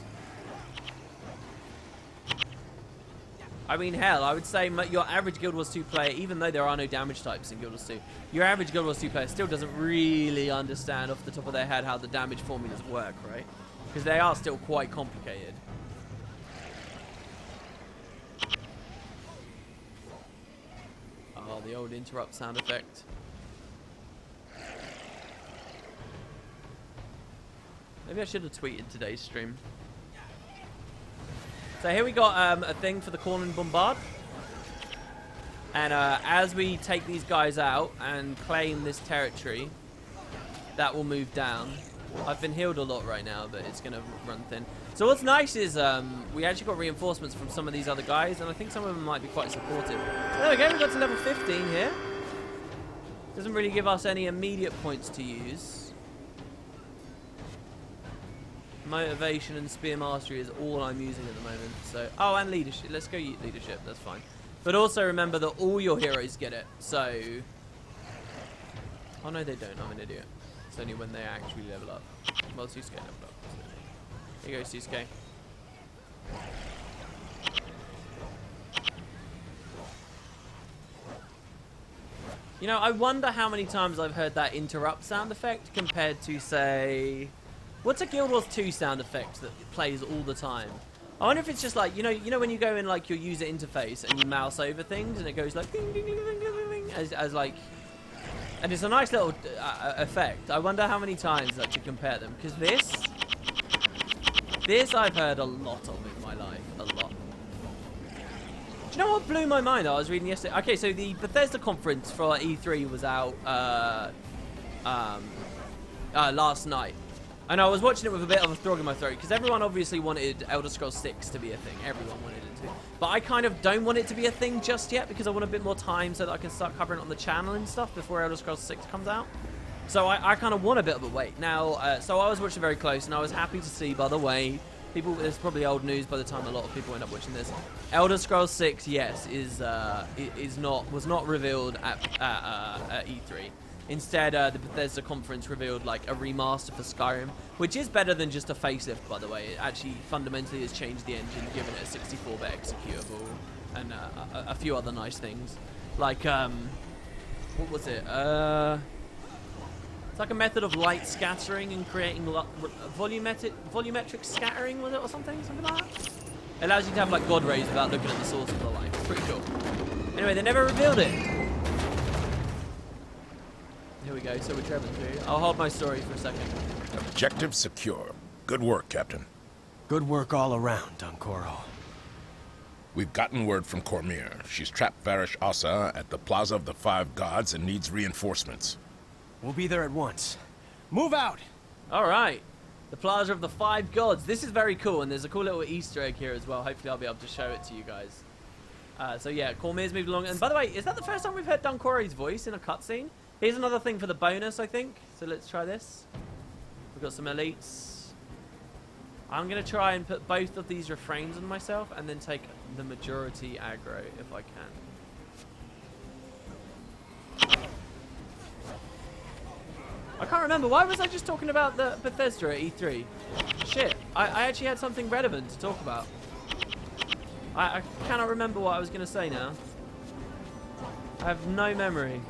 I mean, hell, I would say your average Guild Wars 2 player, even though there are no damage types in Guild Wars 2, your average Guild Wars 2 player still doesn't really understand off the top of their head how the damage formulas work, right? Because they are still quite complicated. the old interrupt sound effect. Maybe I should have tweeted today's stream. So here we got a thing for the Kourna bombard. And as we take these guys out and claim this territory, that will move down. I've been healed a lot right now, but it's going to run thin. So what's nice is we actually got reinforcements from some of these other guys, and I think some of them might be quite supportive. So there we go, we got to level 15 here. Doesn't really give us any immediate points to use. Motivation and spear mastery is all I'm using at the moment. So, oh, and leadership. Let's go leadership, that's fine. But also remember that all your heroes get it, so... Oh no, they don't, I'm an idiot. It's only when they actually level up. Well, Susuke leveled up. So. Here you go, Susuke. You know, I wonder how many times I've heard that interrupt sound effect compared to, say... What's a Guild Wars 2 sound effect that plays all the time? I wonder if it's just like, you know when you go in like your user interface and you mouse over things and it goes like ding, ding, ding, ding, ding, ding, as like, and it's a nice little effect. I wonder how many times I should compare them, because this I've heard a lot of in my life, a lot. Do you know what blew my mind? I was reading yesterday. Okay, so the Bethesda conference for E3 was out last night. And I was watching it with a bit of a frog in my throat, because everyone obviously wanted Elder Scrolls 6 to be a thing. Everyone wanted it to. But I kind of don't want it to be a thing just yet, because I want a bit more time so that I can start covering it on the channel and stuff before Elder Scrolls 6 comes out. So I kind of want a bit of a wait. Now, so I was watching very close, and I was happy to see, by the way, it's probably old news by the time a lot of people end up watching this. Elder Scrolls 6, yes, was not revealed at E3. Instead, the Bethesda conference revealed like a remaster for Skyrim, which is better than just a facelift, by the way. It actually fundamentally has changed the engine, given it a 64-bit executable, and a few other nice things. Like, what was it? It's like a method of light scattering and creating volumetric scattering, was it, or something like that? It allows you to have like God rays without looking at the source of the light. Pretty cool. Anyway, they never revealed it. Here we go, so we're traveling through. I'll hold my story for a second. Objective secure. Good work, Captain. Good work all around, Dunkoro. We've gotten word from Cormyr. She's trapped Varish Asa at the Plaza of the Five Gods and needs reinforcements. We'll be there at once. Move out! Alright. The Plaza of the Five Gods. This is very cool, and there's a cool little Easter egg here as well. Hopefully I'll be able to show it to you guys. So yeah, Cormyr's moved along. And by the way, is that the first time we've heard Dunkoro's voice in a cutscene? Here's another thing for the bonus, I think. So let's try this. We've got some elites. I'm going to try and put both of these refrains on myself and then take the majority aggro if I can. I can't remember. Why was I just talking about the Bethesda at E3? Shit. I actually had something relevant to talk about. I cannot remember what I was going to say now. I have no memory.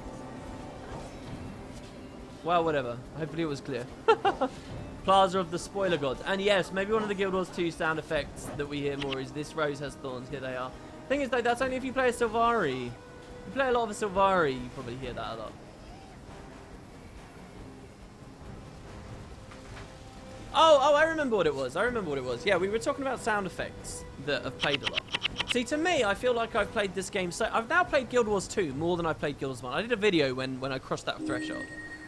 Well, whatever. Hopefully it was clear. Plaza of the Spoiler Gods. And yes, maybe one of the Guild Wars 2 sound effects that we hear more is this rose has thorns. Here they are. Thing is, though, that's only if you play a Sylvari. If you play a lot of a Sylvari, you probably hear that a lot. Oh, I remember what it was. Yeah, we were talking about sound effects that have played a lot. See, to me, I feel like I've played this game so... I've now played Guild Wars 2 more than I've played Guild Wars 1. I did a video when I crossed that threshold,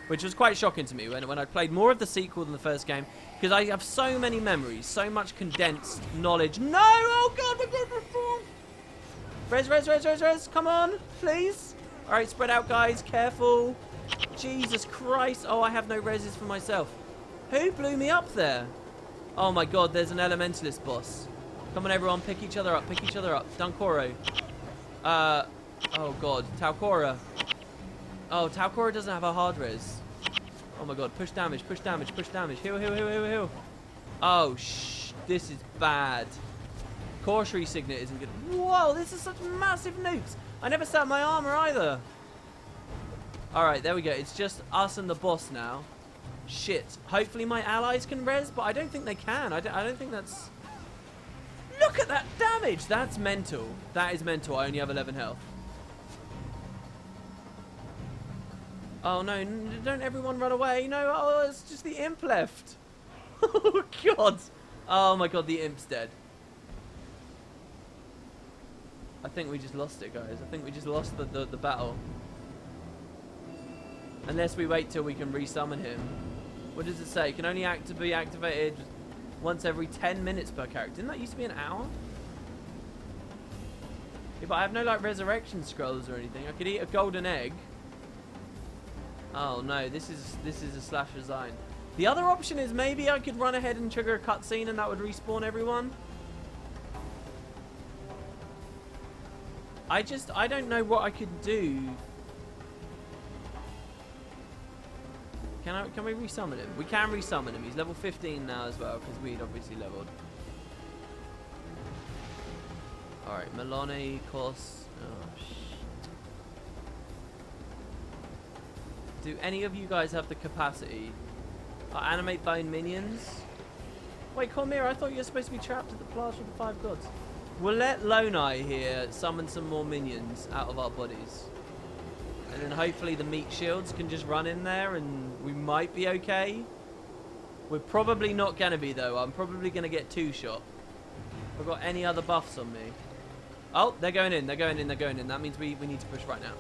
which was quite shocking to me when I played more of the sequel than the first game, because I have so many memories, so much condensed knowledge. No! Oh, God! Res, come on, please. All right, spread out, guys. Careful. Jesus Christ. Oh, I have no reses for myself. Who blew me up there? Oh, my God, there's an Elementalist boss. Come on, everyone, pick each other up, Dunkoro. Oh, God, Taukora. Oh, Taukora doesn't have a hard res. Oh my God, push damage. Heal. Oh, this is bad. Cautionary Signet isn't good. Whoa, this is such massive nukes. I never set my armor either. Alright, there we go. It's just us and the boss now. Shit. Hopefully my allies can res, but I don't think they can. I don't think that's... Look at that damage! That's mental. That is mental. I only have 11 health. Oh no, don't everyone run away. No, oh, it's just the imp left. Oh god. Oh my god, the imp's dead. I think we just lost it, guys. I think we just lost the battle. Unless we wait till we can resummon him. What does it say? Can only be activated once every 10 minutes per character. Didn't that used to be an hour? Yeah, but I have no like resurrection scrolls or anything. I could eat a golden egg. Oh no, this is a slash design. The other option is maybe I could run ahead and trigger a cutscene and that would respawn everyone. I don't know what I could do. Can we resummon him? We can resummon him. He's level 15 now as well because we'd obviously leveled. Alright, Melone, Kos. Oh shit. Do any of you guys have the capacity? Animate bone minions? Wait, Kourna, I thought you were supposed to be trapped at the Plaza of the Five Gods. We'll let Lonai here summon some more minions out of our bodies. And then hopefully the meat shields can just run in there and we might be okay. We're probably not going to be though. I'm probably going to get two-shot. Have I got any other buffs on me? Oh, they're going in. They're going in. They're going in. That means we need to push right now.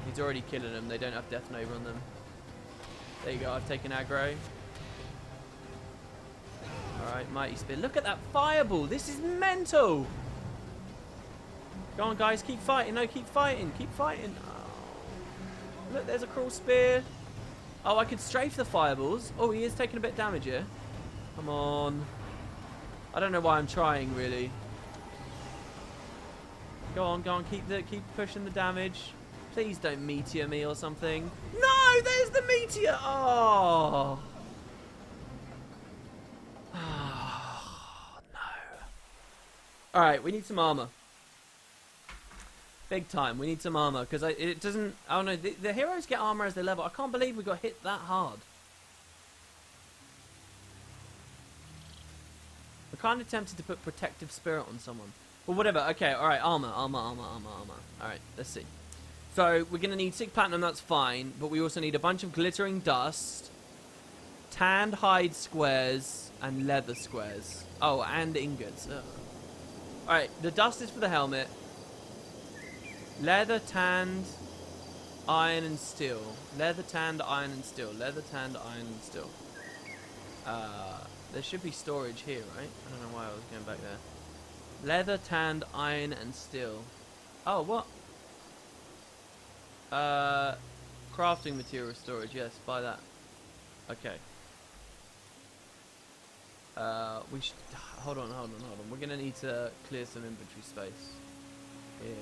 He's already killing them. They don't have Death Nova on them. There you go. I've taken aggro. Alright, Mighty Spear. Look at that fireball. This is mental. Go on, guys. Keep fighting. No, keep fighting. Keep fighting. Oh. Look, there's a cruel spear. Oh, I could strafe the fireballs. Oh, he is taking a bit of damage here. Come on. I don't know why I'm trying, really. Go on, go on. Keep pushing the damage. Please don't meteor me or something. No, there's the meteor. Oh. Oh, no. All right, we need some armor. Big time. We need some armor because it doesn't. Oh no, the heroes get armor as they level. I can't believe we got hit that hard. I'm kind of tempted to put protective spirit on someone, but whatever. Okay, all right, armor. All right, let's see. So we're gonna need 6 platinum. That's fine, but we also need a bunch of glittering dust, tanned hide squares, and leather squares. Oh, and ingots. Ugh. All right, the dust is for the helmet. Leather, tanned, iron, and steel. Leather, tanned, iron, and steel. Leather, tanned, iron, and steel. There should be storage here, right? I don't know why I was going back there. Leather, tanned, iron, and steel. Oh, what? Crafting material storage. Yes, buy that. Okay. We should... Hold on. We're going to need to clear some inventory space. Here.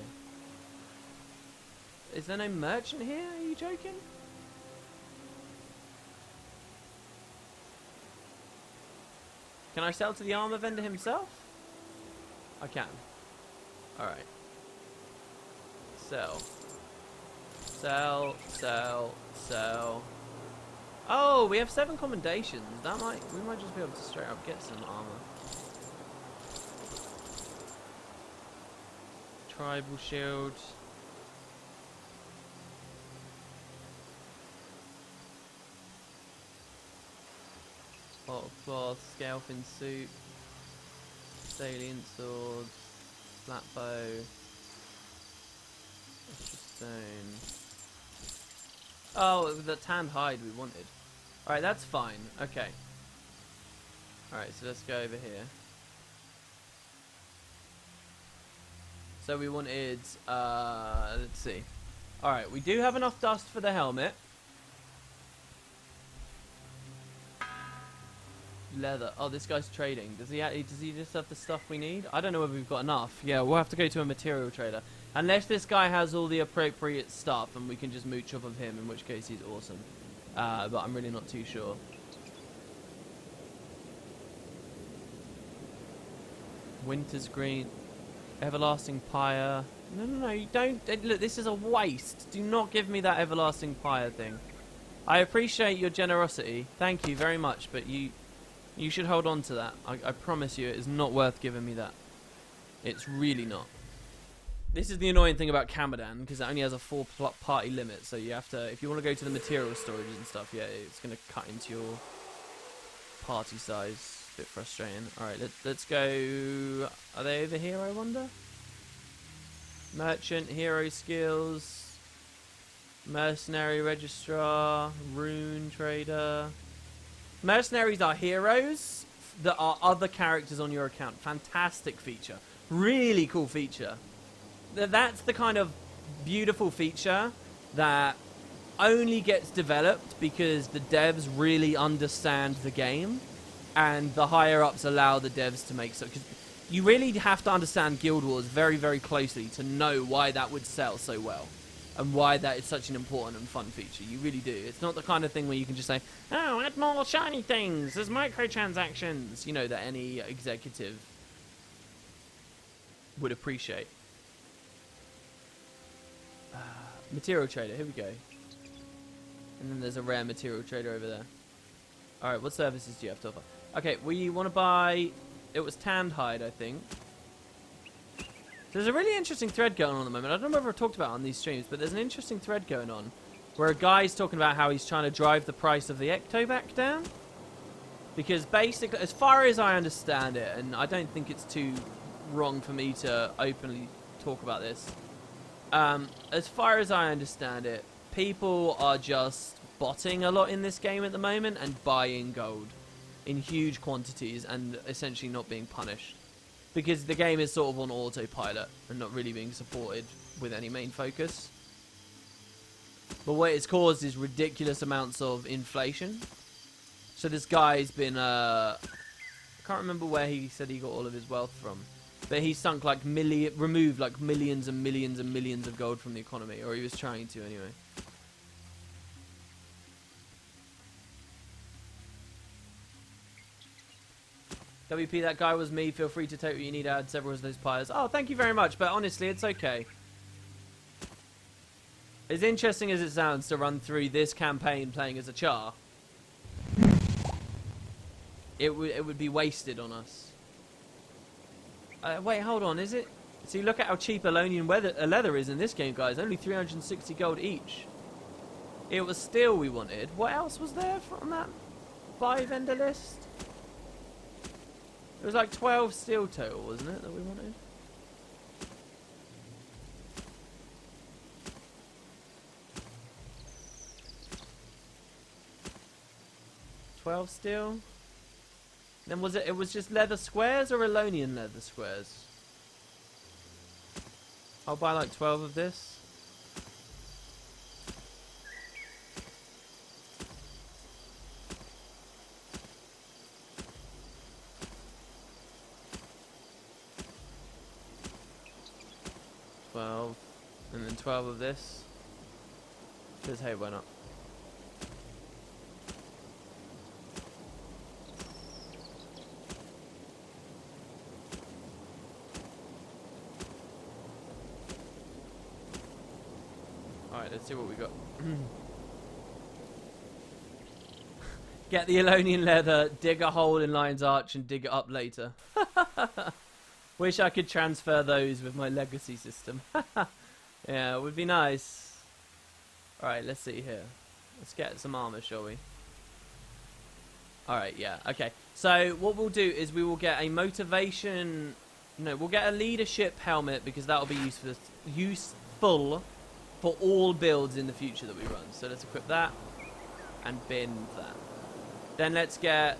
Is there no merchant here? Are you joking? Can I sell to the armor vendor himself? I can. Alright. Sell. Sell. Oh, we have 7 commendations. We might just be able to straight up get some armor. Tribal shield. Pot of cloth, scalping suit, salient sword, flat bow, extra stone. Oh, the tanned hide we wanted. Alright, that's fine. Okay. Alright, so let's go over here. So we wanted, let's see. Alright, we do have enough dust for the helmet. Leather. Oh, this guy's trading. Does he just have the stuff we need? I don't know whether we've got enough. Yeah, we'll have to go to a material trader. Unless this guy has all the appropriate stuff and we can just mooch off of him, in which case he's awesome. But I'm really not too sure. Winter's Green. Everlasting Pyre. No, you don't. Look, this is a waste. Do not give me that Everlasting Pyre thing. I appreciate your generosity. Thank you very much, but you should hold on to that. I promise you it is not worth giving me that. It's really not. This is the annoying thing about Kamadan, because it only has a 4-party limit, so you have to, if you want to go to the material storages and stuff, yeah, it's going to cut into your party size. A bit frustrating. Alright, let's go... Are they over here, I wonder? Merchant, hero skills, mercenary registrar, rune trader. Mercenaries are heroes that are other characters on your account. Fantastic feature. Really cool feature. That's the kind of beautiful feature that only gets developed because the devs really understand the game, and the higher ups allow the devs to make so. Because you really have to understand Guild Wars very, very closely to know why that would sell so well, and why that is such an important and fun feature. You really do. It's not the kind of thing where you can just say, "Oh, add more shiny things. There's microtransactions." You know, that any executive would appreciate. Material trader, here we go. And then there's a rare material trader over there. Alright, what services do you have to offer? Okay, we want to buy... It was tanned hide, I think. There's a really interesting thread going on at the moment. I don't know if I've talked about it on these streams, but there's an interesting thread going on where a guy's talking about how he's trying to drive the price of the Ectovac down. Because basically, as far as I understand it, and I don't think it's too wrong for me to openly talk about this, as far as I understand it, people are just botting a lot in this game at the moment and buying gold in huge quantities and essentially not being punished. Because the game is sort of on autopilot and not really being supported with any main focus. But what it's caused is ridiculous amounts of inflation. So this guy's been, I can't remember where he said he got all of his wealth from. But he sunk like removed like millions and millions and millions of gold from the economy, or he was trying to anyway. WP, that guy was me. Feel free to take what you need. I had several of those pyres. Oh, thank you very much. But honestly, it's okay. As interesting as it sounds to run through this campaign playing as a char, it would be wasted on us. Wait, hold on, is it? See, look at how cheap Elonian leather is in this game, guys. Only 360 gold each. It was steel we wanted. What else was there on that buy vendor list? It was like 12 steel total, wasn't it, that we wanted? $12 steel? Then was it? It was just leather squares or Elonian leather squares? I'll buy like 12 of this. And then 12 of this. Because hey, why not? Alright, let's see what we got. Get the Elonian leather, dig a hole in Lion's Arch and dig it up later. Wish I could transfer those with my legacy system. Yeah, it would be nice. Alright, let's see here. Let's get some armor, shall we? Alright, yeah, okay. So, what we'll do is we will get a motivation... No, we'll get a leadership helmet because that will be useful for all builds in the future that we run. So, let's equip that and bin that. Then let's get...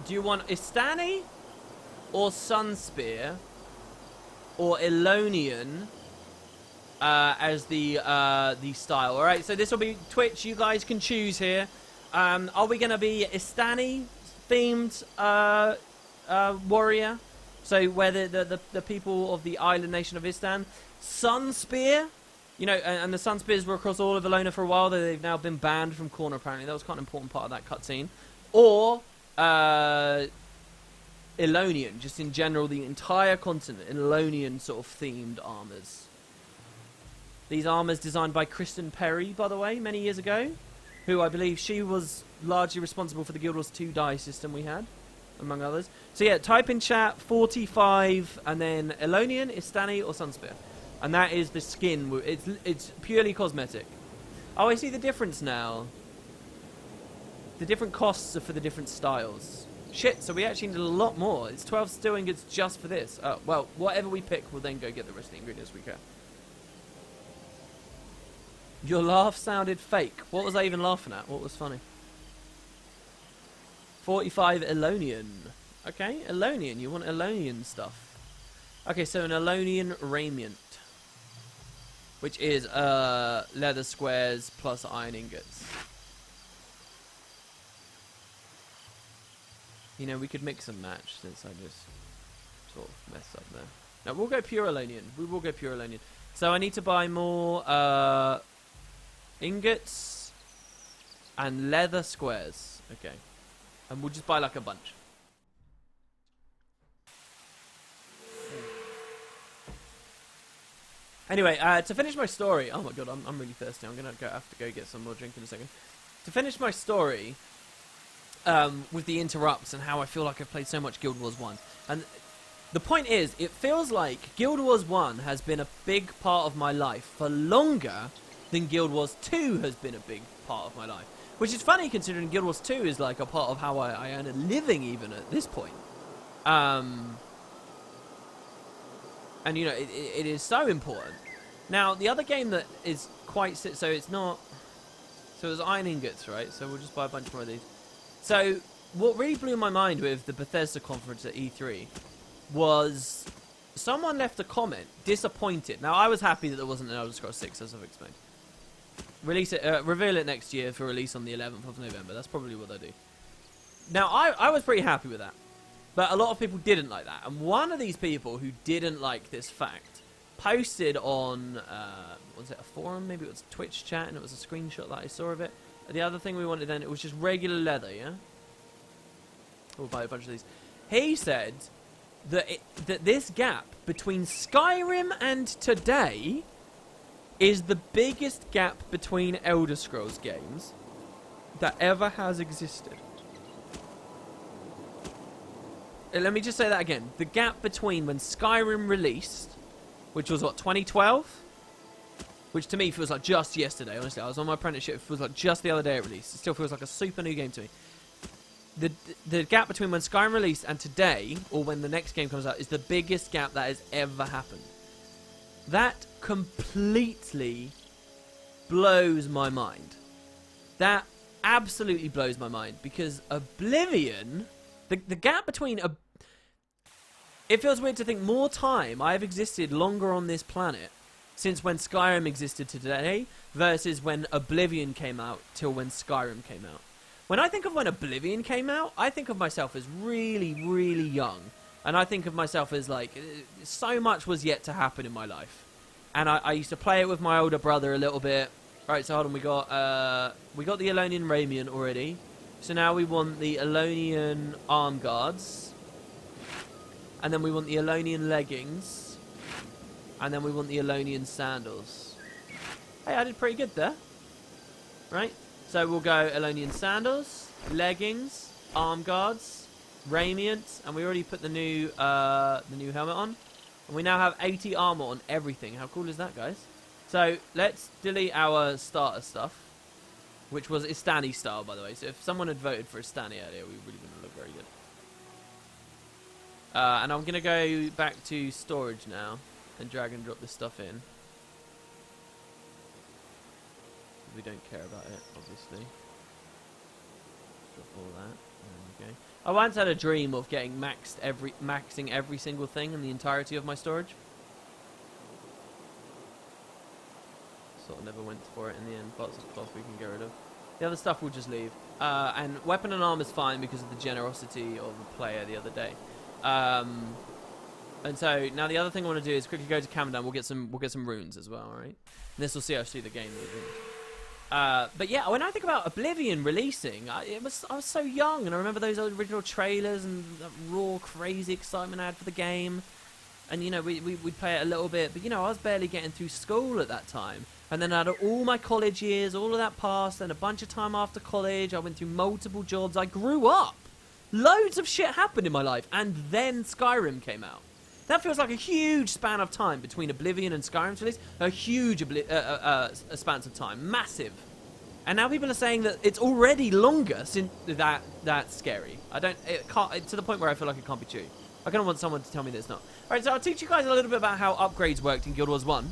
Do you want Istani or Sunspear or Elonian as the style? All right, so this will be Twitch. You guys can choose here. Are we going to be Istani themed warrior? So where the people of the island nation of Istan, Sunspear, you know, and the Sunspears were across all of Elona for a while. Though they've now been banned from Kourna. Apparently, that was quite an important part of that cutscene. Or Elonian, just in general, the entire continent, Elonian sort of themed armors. These armors designed by Kristen Perry, by the way, many years ago, who I believe she was largely responsible for the Guild Wars 2 die system we had, among others. So yeah, type in chat 45 and then Elonian, Istani or Sunspear. And that is the skin. It's purely cosmetic. Oh, I see the difference now. The different costs are for the different styles. Shit, so we actually need a lot more. It's 12 steel ingots just for this. Oh, well, whatever we pick, we'll then go get the rest of the ingredients we can. Your laugh sounded fake. What was I even laughing at? What was funny? 45 Elonian. Okay, Elonian. You want Elonian stuff. Okay, so an Elonian raiment. Which is leather squares plus iron ingots. You know, we could mix and match since I just sort of messed up there. No, we'll go pure Elonian. We will go pure Elonian. So I need to buy more ingots and leather squares. Okay. And we'll just buy like a bunch. Anyway, to finish my story... Oh my god, I'm really thirsty. I'm going to have to go get some more drink in a second. To finish my story... with the interrupts and how I feel like I've played so much Guild Wars 1. And the point is, it feels like Guild Wars 1 has been a big part of my life for longer than Guild Wars 2 has been a big part of my life. Which is funny considering Guild Wars 2 is like a part of how I earn a living even at this point. And you know, it is so important. Now, the other game that is quite... So it's not... So it's iron ingots, right? So we'll just buy a bunch more of these. So, what really blew my mind with the Bethesda conference at E3 was someone left a comment, disappointed. Now, I was happy that there wasn't an Elder Scrolls 6, as I've explained. Reveal it next year for release on the 11th of November. That's probably what they do. Now, I was pretty happy with that. But a lot of people didn't like that. And one of these people who didn't like this fact posted on, was it a forum? Maybe it was a Twitch chat, and it was a screenshot that I saw of it. The other thing we wanted then, it was just regular leather, yeah? We'll buy a bunch of these. He said that, that this gap between Skyrim and today is the biggest gap between Elder Scrolls games that ever has existed. Let me just say that again. The gap between when Skyrim released, which was what, 2012? Which to me feels like just yesterday, honestly. I was on my apprenticeship, it feels like just the other day it released. It still feels like a super new game to me. The gap between when Skyrim released and today, or when the next game comes out, is the biggest gap that has ever happened. That completely blows my mind. That absolutely blows my mind, because Oblivion, the gap between... It feels weird to think more time I have existed longer on this planet since when Skyrim existed to today versus when Oblivion came out till when Skyrim came out. When I think of when Oblivion came out, I think of myself as really, really young. And I think of myself as like, so much was yet to happen in my life. And I used to play it with my older brother a little bit. Right, so hold on, we got the Elonian raiment already. So now we want the Elonian arm guards. And then we want the Elonian leggings. And then we want the Elonian sandals. Hey, I did pretty good there. Right? So we'll go Elonian sandals, leggings, arm guards, raiment, and we already put the new helmet on. And we now have 80 armor on everything. How cool is that, guys? So let's delete our starter stuff, which was Istani style, by the way. So if someone had voted for Istani earlier, we really wouldn't look very good. And I'm going to go back to storage now and drag and drop this stuff in. We don't care about it, obviously. Drop all that. There we go. I once had a dream of getting maxing every single thing in the entirety of my storage. Sort of never went for it in the end. Parts of cloth we can get rid of. The other stuff we'll just leave. And weapon and arm is fine because of the generosity of the player the other day. And so now the other thing I want to do is quickly go to Camadon. We'll get some runes as well, alright? This will see us through the game. But yeah, when I think about Oblivion releasing, I was so young, and I remember those original trailers and that raw, crazy excitement I had for the game. And you know, we'd play it a little bit, but you know, I was barely getting through school at that time. And then I had all my college years, all of that passed, and a bunch of time after college, I went through multiple jobs. I grew up. Loads of shit happened in my life, and then Skyrim came out. That feels like a huge span of time between Oblivion and Skyrim's release. A huge span of time. Massive. And now people are saying that it's already longer since that's scary. It can't, to the point where I feel like it can't be true. I kind of want someone to tell me that it's not. Alright, so I'll teach you guys a little bit about how upgrades worked in Guild Wars 1.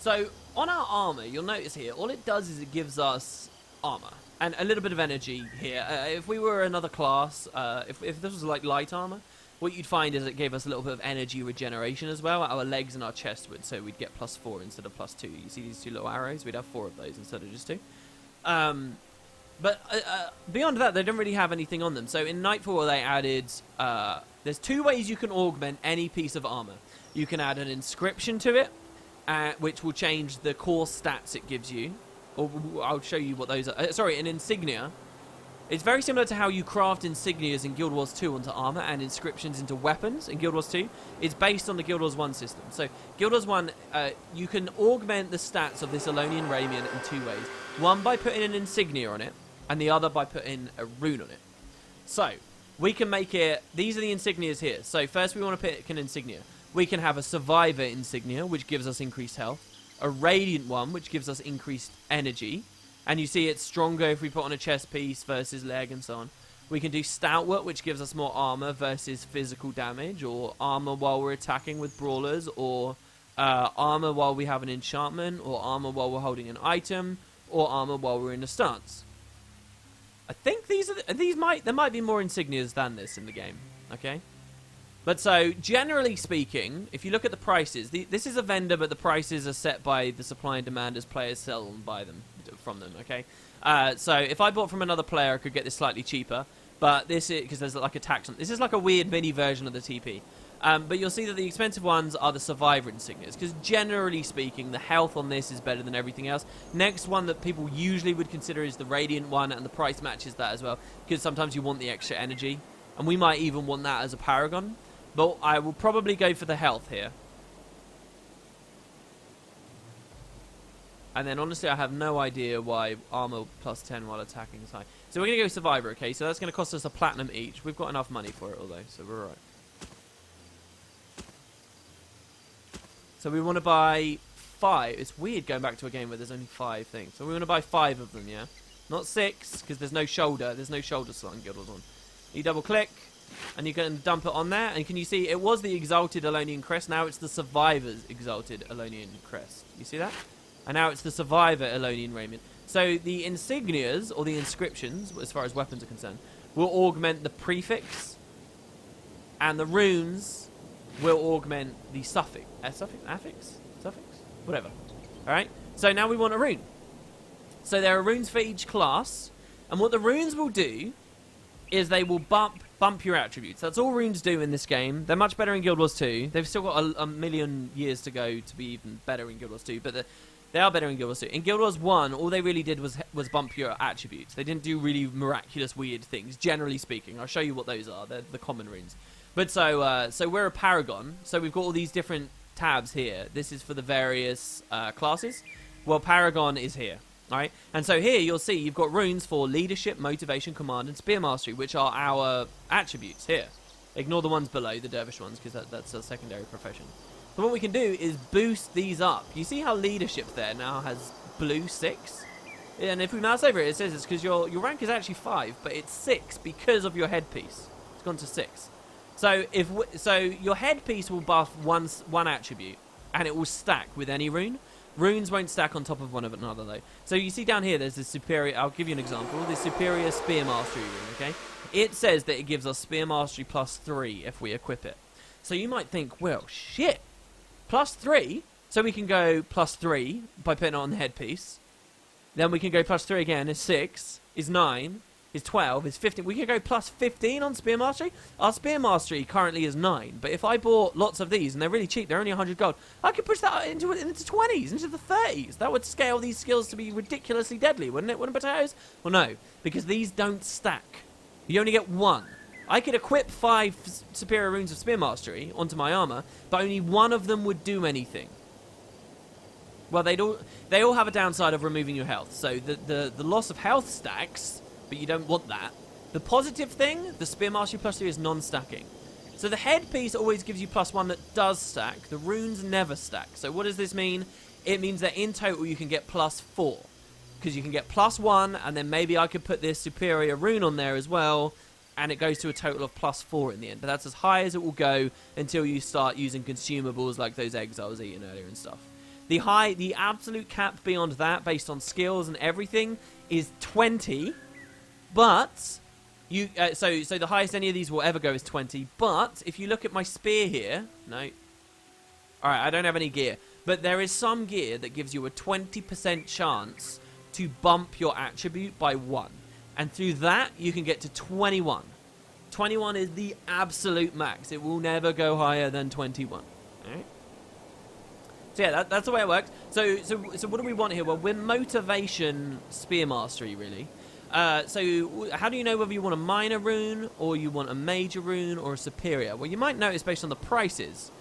So, on our armor, you'll notice here, all it does is it gives us armor. And a little bit of energy here. If we were another class, if this was like light armor, what you'd find is it gave us a little bit of energy regeneration as well. Our legs and our chest would, so we'd get +4 instead of +2. You see these two little arrows? We'd have 4 of those instead of just 2. But beyond that, they don't really have anything on them. So in Nightfall, they added... there's 2 ways you can augment any piece of armor. You can add an inscription to it, which will change the core stats it gives you. Or I'll show you what those are. Sorry, an insignia. It's very similar to how you craft insignias in Guild Wars 2 onto armor and inscriptions into weapons in Guild Wars 2. It's based on the Guild Wars 1 system. So Guild Wars 1, you can augment the stats of this Elonian raiment in 2 ways. One by putting an insignia on it, and the other by putting a rune on it. So we can make it... These are the insignias here. So first we want to pick an insignia. We can have a survivor insignia, which gives us increased health. A radiant one, which gives us increased energy. And you see it's stronger if we put on a chest piece versus leg and so on. We can do Stoutwort, which gives us more armor versus physical damage, or armor while we're attacking with brawlers, or armor while we have an enchantment, or armor while we're holding an item, or armor while we're in a stance. I think there might be more insignias than this in the game, okay? But so, generally speaking, if you look at the prices, this is a vendor, but the prices are set by the supply and demand as players sell and buy them from them, okay? So, if I bought from another player, I could get this slightly cheaper, but this is, because there's like a tax on this is like a weird mini version of the TP. But you'll see that the expensive ones are the survivor insignias, because generally speaking, the health on this is better than everything else. Next one that people usually would consider is the radiant one, and the price matches that as well, because sometimes you want the extra energy, and we might even want that as a paragon. But I will probably go for the health here. And then honestly, I have no idea why armor +10 while attacking is high. So we're going to go survivor, okay? So that's going to cost us a platinum each. We've got enough money for it, although, so we're alright. So we want to buy 5. It's weird going back to a game where there's only 5 things. So we want to buy 5 of them, yeah? Not 6, because there's no shoulder. There's no shoulder slot in Guild Wars 1. You double click. And you can dump it on there, and can you see it was the Exalted Elonian Crest, now it's the Survivor's Exalted Elonian Crest. You see that? And now it's the Survivor Elonian Raiment. So the insignias, or the inscriptions, as far as weapons are concerned, will augment the prefix, and the runes will augment the suffix. Affix? Suffix? Whatever. Alright? So now we want a rune. So there are runes for each class, and what the runes will do is they will bump your attributes. That's all runes do in this game. They're much better in Guild Wars 2. They've still got a million years to go to be even better in Guild Wars 2, but they are better in Guild Wars 2. In Guild Wars 1, all they really did was bump your attributes. They didn't do really miraculous, weird things, generally speaking. I'll show you what those are. They're the common runes. But so we're a paragon, so we've got all these different tabs here. This is for the various classes. Well, paragon is here. Alright, and so here you'll see you've got runes for leadership, motivation, command, and spear mastery, which are our attributes here. Ignore the ones below, the dervish ones, because that's a secondary profession. So what we can do is boost these up. You see how leadership there now has blue 6? And if we mouse over it, it says it's because your rank is actually 5, but it's 6 because of your headpiece. It's gone to 6. So so your headpiece will buff one attribute, and it will stack with any rune. Runes won't stack on top of one another, though. So you see down here, there's the superior... I'll give you an example. The superior spear mastery rune, okay? It says that it gives us spear mastery +3 if we equip it. So you might think, well, shit. +3? So we can go +3 by putting it on the headpiece. Then we can go +3 again, is 6, is 9, is 12, is 15. We can go +15 on spear mastery. Our spear mastery currently is 9, but if I bought lots of these, and they're really cheap, they're only 100 gold, I could push that into 20s, into the 30s. That would scale these skills to be ridiculously deadly, wouldn't it? Wouldn't potatoes? Well, no, because these don't stack. You only get 1. I could equip 5 superior runes of spear mastery onto my armor, but only 1 of them would do anything. Well, they all have a downside of removing your health. So the loss of health stacks, but you don't want that. The positive thing, the spear mastery +3 is non-stacking. So the headpiece always gives you +1 that does stack. The runes never stack. So what does this mean? It means that in total you can get +4. Because you can get +1, and then maybe I could put this superior rune on there as well, and it goes to a total of +4 in the end. But that's as high as it will go until you start using consumables like those eggs I was eating earlier and stuff. The absolute cap beyond that, based on skills and everything, is 20. But you, so the highest any of these will ever go is 20. But if you look at my spear here, no, all right, I don't have any gear, but there is some gear that gives you a 20% chance to bump your attribute by 1, and through that you can get to 21. 21 is the absolute max. It will never go higher than 21. All right. So yeah, that's the way it works. So what do we want here? Well, we're motivation spear mastery, really. So how do you know whether you want a minor rune, or you want a major rune, or a superior? Well, you might notice based on the prices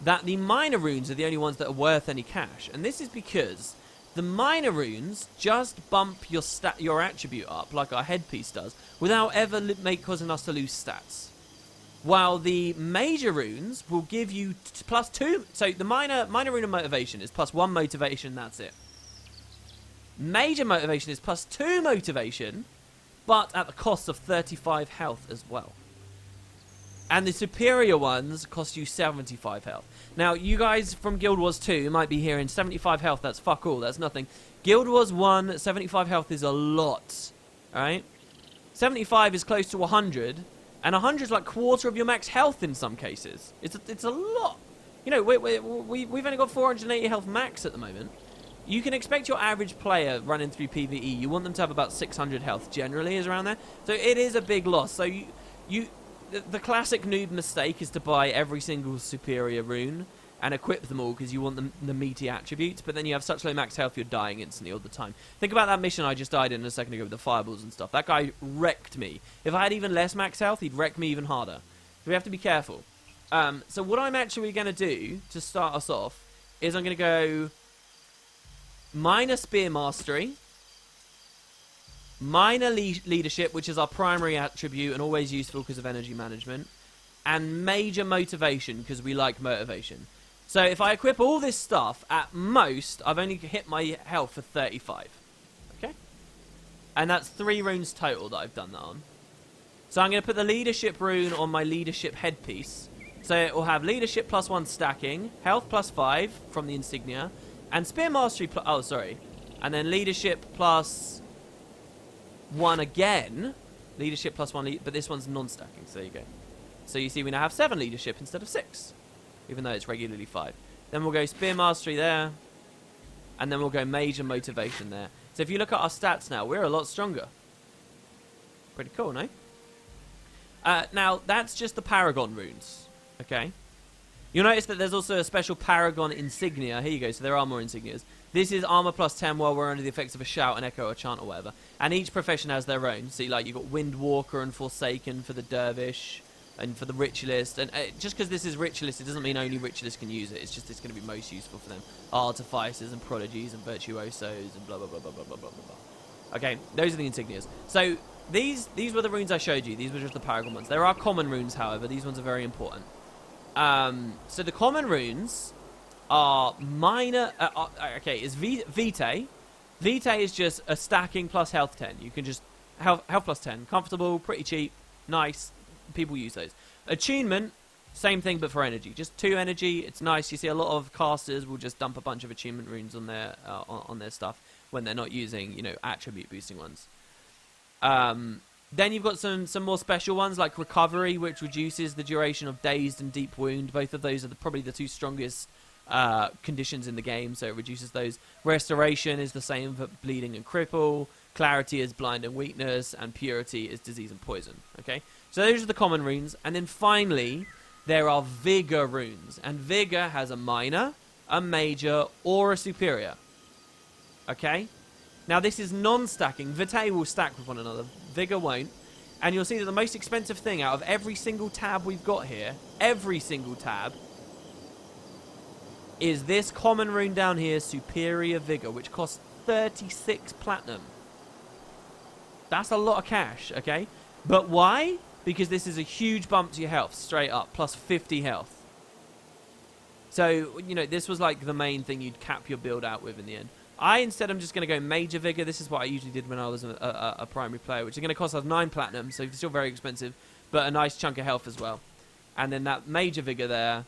that the minor runes are the only ones that are worth any cash. And this is because the minor runes just bump your attribute up, like our headpiece does, without ever causing us to lose stats. While the major runes will give you +2. So the minor rune of motivation is +1 motivation, that's it. Major motivation is +2 motivation, but at the cost of 35 health as well. And the superior ones cost you 75 health. Now, you guys from Guild Wars 2 might be hearing 75 health, that's fuck all, that's nothing. Guild Wars 1, 75 health is a lot, alright? 75 is close to 100, and 100 is like quarter of your max health in some cases. It's a lot. You know, we've only got 480 health max at the moment. You can expect your average player running through PvE, you want them to have about 600 health generally, is around there. So it is a big loss. So the classic noob mistake is to buy every single superior rune and equip them all because you want the meaty attributes, but then you have such low max health you're dying instantly all the time. Think about that mission I just died in a second ago with the fireballs and stuff. That guy wrecked me. If I had even less max health, he'd wreck me even harder. So we have to be careful. So what I'm actually going to do to start us off is I'm going to go minor spear mastery, minor leadership, which is our primary attribute and always useful because of energy management, and major motivation because we like motivation. So if I equip all this stuff, at most I've only hit my health for 35. Okay? And that's 3 runes total that I've done that on. So I'm going to put the leadership rune on my leadership headpiece. So it will have leadership +1 stacking, health +5 from the insignia, and spear mastery and then leadership +1 again. Leadership +1, but this one's non-stacking, so there you go. So you see we now have 7 leadership instead of 6, even though it's regularly 5. Then we'll go spear mastery there, and then we'll go major motivation there. So if you look at our stats now, we're a lot stronger. Pretty cool, no? Now, that's just the Paragon runes, okay? You'll notice that there's also a special Paragon insignia. Here you go, so there are more insignias. This is armor +10 while we're under the effects of a shout, an echo, a chant, or whatever. And each profession has their own. See, like, you've got Windwalker and Forsaken for the Dervish, and for the Ritualist. And just because this is Ritualist, it doesn't mean only Ritualists can use it. It's just it's going to be most useful for them. Artificers and Prodigies and Virtuosos and blah, blah, blah, blah, blah, blah, blah, blah. Okay, those are the insignias. So these were the runes I showed you. These were just the Paragon ones. There are common runes, however. These ones are very important. So the common runes are minor. Okay, is Vitae. Vitae is just a stacking plus health 10. You can just health +10. Comfortable, pretty cheap, nice. People use those. Attunement, same thing but for energy. Just 2 energy. It's nice. You see a lot of casters will just dump a bunch of attunement runes on their stuff when they're not using, you know, attribute boosting ones. Then you've got some more special ones like Recovery, which reduces the duration of Dazed and Deep Wound. Both of those are probably the 2 strongest conditions in the game, so it reduces those. Restoration is the same for Bleeding and Cripple. Clarity is Blind and Weakness, and Purity is Disease and Poison. Okay, so those are the common runes. And then finally, there are Vigor runes, and Vigor has a minor, a major, or a superior. Okay. Now, this is non-stacking. Vitae will stack with one another. Vigor won't. And you'll see that the most expensive thing out of every single tab we've got here, every single tab, is this common rune down here, Superior Vigor, which costs 36 platinum. That's a lot of cash, okay? But why? because this is a huge bump to your health, straight up, plus 50 health. So, you know, this was like the main thing you'd cap your build out with in the end. Instead, I'm just going to go Major Vigor. This is what I usually did when I was a primary player, which is going to cost us 9 platinum, so it's still very expensive, but a nice chunk of health as well. And then that Major Vigor there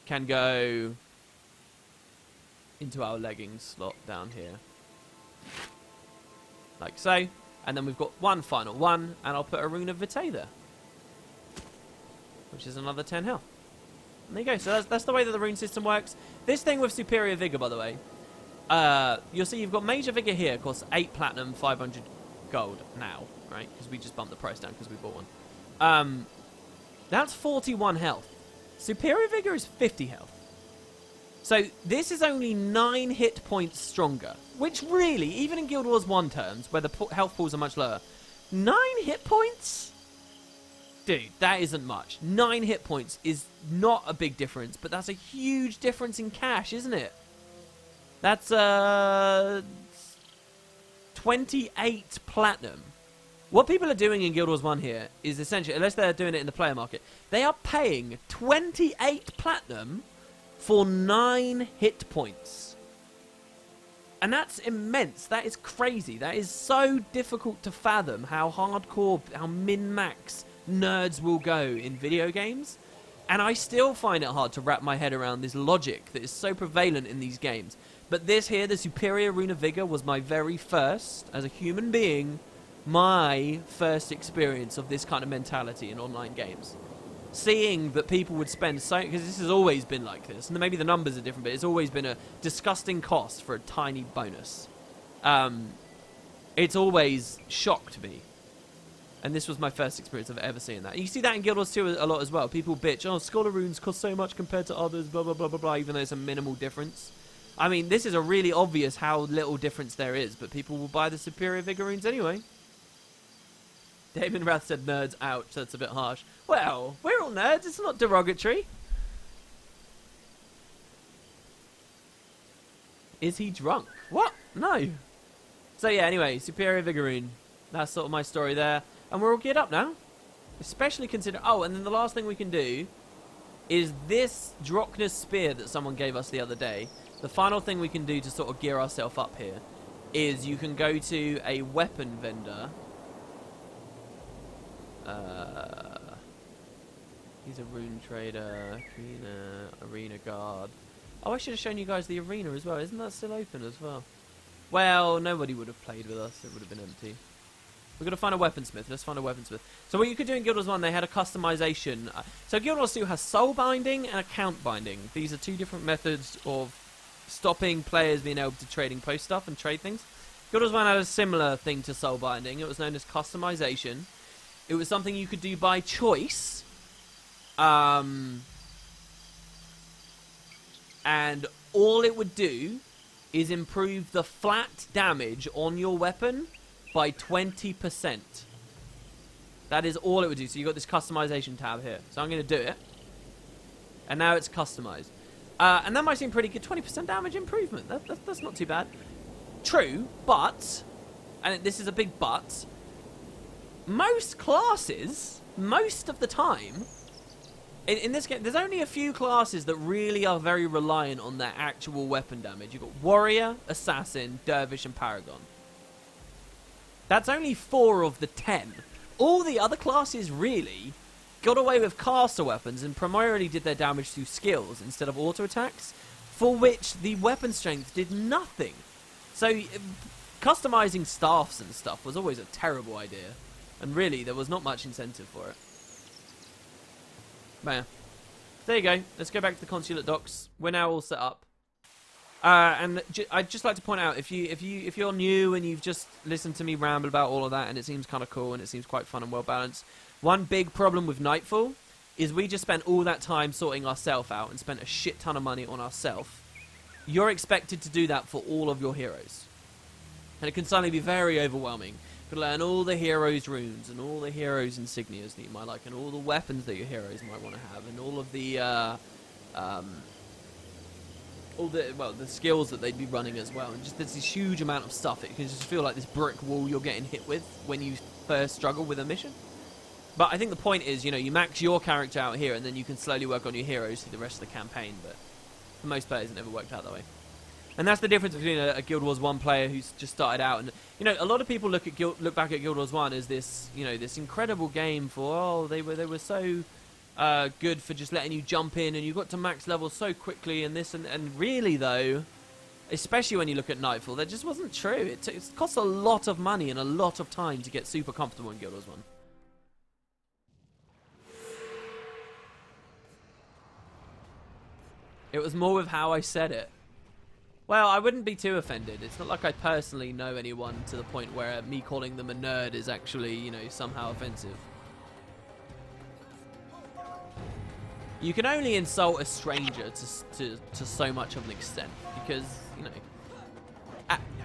can go into our leggings slot down here. Like so. And then we've got one final one, and I'll put a Rune of Vitae there, which is another 10 health. And there you go. So that's the way that the rune system works. This thing with Superior Vigor, by the way, you'll see you've got Major Vigor here, costs 8 platinum, 500 gold now, right? Because we just bumped the price down because we bought one. That's 41 health. Superior Vigor is 50 health. So this is only 9 hit points stronger, which really, even in Guild Wars 1 terms, where the health pools are much lower, 9 hit points? Dude, that isn't much. 9 hit points is not a big difference, but that's a huge difference in cash, isn't it? That's 28 platinum. What people are doing in Guild Wars 1 here is essentially, unless they're doing it in the player market, they are paying 28 platinum for 9 hit points. And that's immense. That is crazy. That is so difficult to fathom how hardcore, how min-max nerds will go in video games. And I still find it hard to wrap my head around this logic that is so prevalent in these games. But this here, the Superior Rune of Vigor, was my very first, as a human being, my first experience of this kind of mentality in online games. Seeing that people would spend so... Because this has always been like this. And maybe the numbers are different, but it's always been a disgusting cost for a tiny bonus. It's always shocked me. And this was my first experience of ever seeing that. And you see that in Guild Wars 2 a lot as well. People bitch, oh, Scholar Runes cost so much compared to others, blah, blah, blah, blah, blah, even though it's a minimal difference. I mean, this is a really obvious how little difference there is, but people will buy the Superior Vigor Runes anyway. Damon Rath said nerds, ouch, that's a bit harsh. Well, we're all nerds, it's not derogatory. Is he drunk? What? No. So yeah, anyway, Superior Vigor Rune. That's sort of my story there. And we're all geared up now. Especially consider... Oh, and then the last thing we can do is this Drachna's Spear that someone gave us the other day. The final thing we can do to sort of gear ourselves up here is you can go to a weapon vendor. He's a rune trader, arena guard. Oh, I should have shown you guys the arena as well. Isn't that still open as well? Well, nobody would have played with us. It would have been empty. We're going to find a weaponsmith. Let's find a weaponsmith. So what you could do in Guild Wars 1, they had a customization. So Guild Wars 2 has soul binding and account binding. These are two different methods of stopping players being able to trading post stuff and trade things. Guild Wars 1 had a similar thing to soul binding. It was known as customization. It was something you could do by choice. And all it would do is improve the flat damage on your weapon by 20%. That is all it would do. So you've got this customization tab here. So I'm going to do it. And now it's customized. And that might seem pretty good. 20% damage improvement. That's not too bad. True, but, and this is a big but, most classes, most of the time, in this game, there's only a few classes that really are very reliant on their actual weapon damage. You've got Warrior, Assassin, Dervish, and Paragon. That's only 4 of the 10. All the other classes really got away with caster weapons and primarily did their damage through skills instead of auto attacks, for which the weapon strength did nothing. So customizing staffs and stuff was always a terrible idea, and really there was not much incentive for it. But yeah, there you go. Let's go back to the consulate docks. We're now all set up. And I'd just like to point out, if you're new and you've just listened to me ramble about all of that, and it seems kind of cool and it seems quite fun and well balanced, one big problem with Nightfall is we just spent all that time sorting ourselves out and spent a shit ton of money on ourselves. You're expected to do that for all of your heroes, and it can suddenly be very overwhelming. You can learn all the heroes' runes and all the heroes' insignias that you might like, and all the weapons that your heroes might want to have, and all of the the skills that they'd be running as well. And just there's this huge amount of stuff. It can just feel like this brick wall you're getting hit with when you first struggle with a mission. But I think the point is, you max your character out here, and then you can slowly work on your heroes through the rest of the campaign. But for most players, it never worked out that way. And that's the difference between a Guild Wars 1 player who's just started out, and a lot of people look back at Guild Wars 1 as this, this incredible game for they were so good for just letting you jump in, and you got to max level so quickly, and this and really though, especially when you look at Nightfall, that just wasn't true. It costs a lot of money and a lot of time to get super comfortable in Guild Wars 1. It was more with how I said it. Well, I wouldn't be too offended. It's not like I personally know anyone to the point where me calling them a nerd is actually, somehow offensive. You can only insult a stranger to so much of an extent because,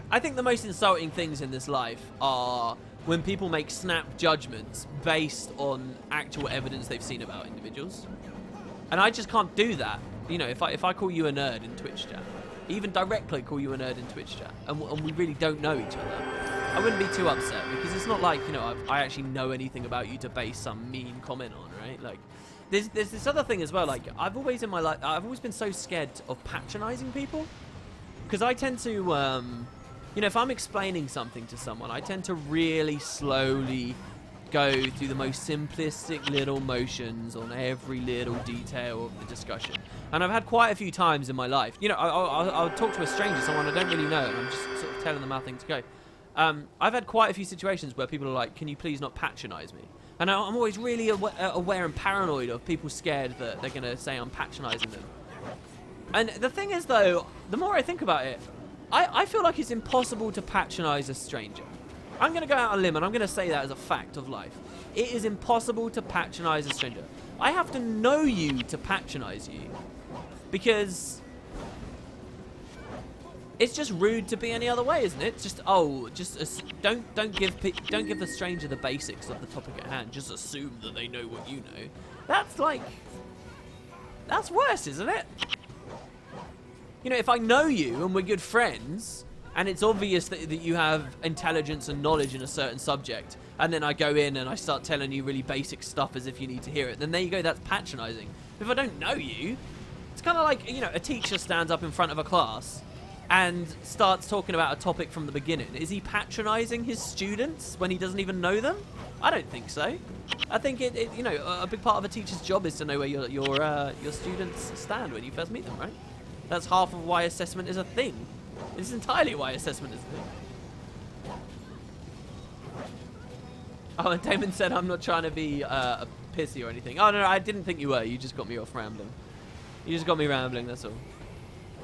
I think the most insulting things in this life are when people make snap judgments based on actual evidence they've seen about individuals. And I just can't do that. If I call you a nerd in Twitch chat, even directly call you a nerd in Twitch chat, and we really don't know each other, I wouldn't be too upset, because it's not like, I actually know anything about you to base some mean comment on, right? Like, there's this other thing as well, like, I've always been so scared of patronizing people, because I tend to, if I'm explaining something to someone, I tend to really slowly go through the most simplistic little motions on every little detail of the discussion. And I've had quite a few times in my life, I'll talk to a stranger, someone I don't really know, and I'm just sort of telling them how things go. I've had quite a few situations where people are like, can you please not patronize me? And I'm always really aware and paranoid of people scared that they're going to say I'm patronizing them. And the thing is, though, the more I think about it, I feel like it's impossible to patronize a stranger. I'm going to go out on a limb, and I'm going to say that as a fact of life. It is impossible to patronize a stranger. I have to know you to patronize you, because it's just rude to be any other way, isn't it? Don't give the stranger the basics of the topic at hand. Just assume that they know what you know. That's worse, isn't it? If I know you and we're good friends, and it's obvious that you have intelligence and knowledge in a certain subject, and then I go in and I start telling you really basic stuff as if you need to hear it, then there you go, that's patronizing. If I don't know you, it's kind of like, a teacher stands up in front of a class and starts talking about a topic from the beginning. Is he patronizing his students when he doesn't even know them? I don't think so. I think a big part of a teacher's job is to know where your students stand when you first meet them, right? That's half of why assessment is a thing. It's entirely why assessment is a thing. Oh, and Damon said I'm not trying to be a pissy or anything. Oh, no, I didn't think you were. You just got me off rambling. You just got me rambling, that's all.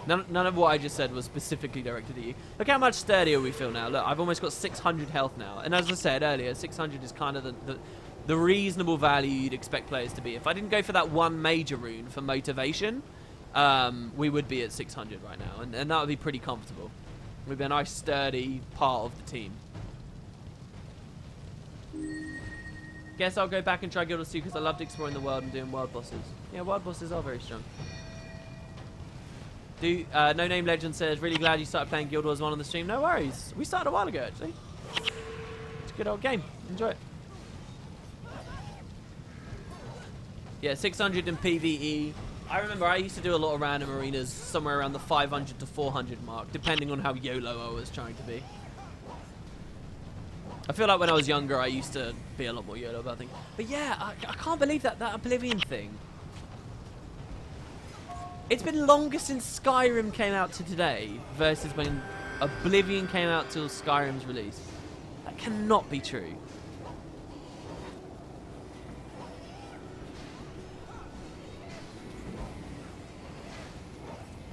None of what I just said was specifically directed at you. Look how much sturdier we feel now. Look, I've almost got 600 health now. And as I said earlier, 600 is kind of the reasonable value you'd expect players to be. If I didn't go for that one major rune for motivation, we would be at 600 right now. And that would be pretty comfortable. We'd be a nice, sturdy part of the team. Guess I'll go back and try Guild Wars 2 because I loved exploring the world and doing world bosses. Yeah, world bosses are very strong. No Name Legend says, really glad you started playing Guild Wars 1 on the stream. No worries. We started a while ago, actually. It's a good old game. Enjoy it. Yeah, 600 in PvE. I remember I used to do a lot of random arenas somewhere around the 500 to 400 mark, depending on how YOLO I was trying to be. I feel like when I was younger, I used to be a lot more YOLO about things. But yeah, I can't believe that Oblivion thing. It's been longer since Skyrim came out to today versus when Oblivion came out till Skyrim's release. That cannot be true.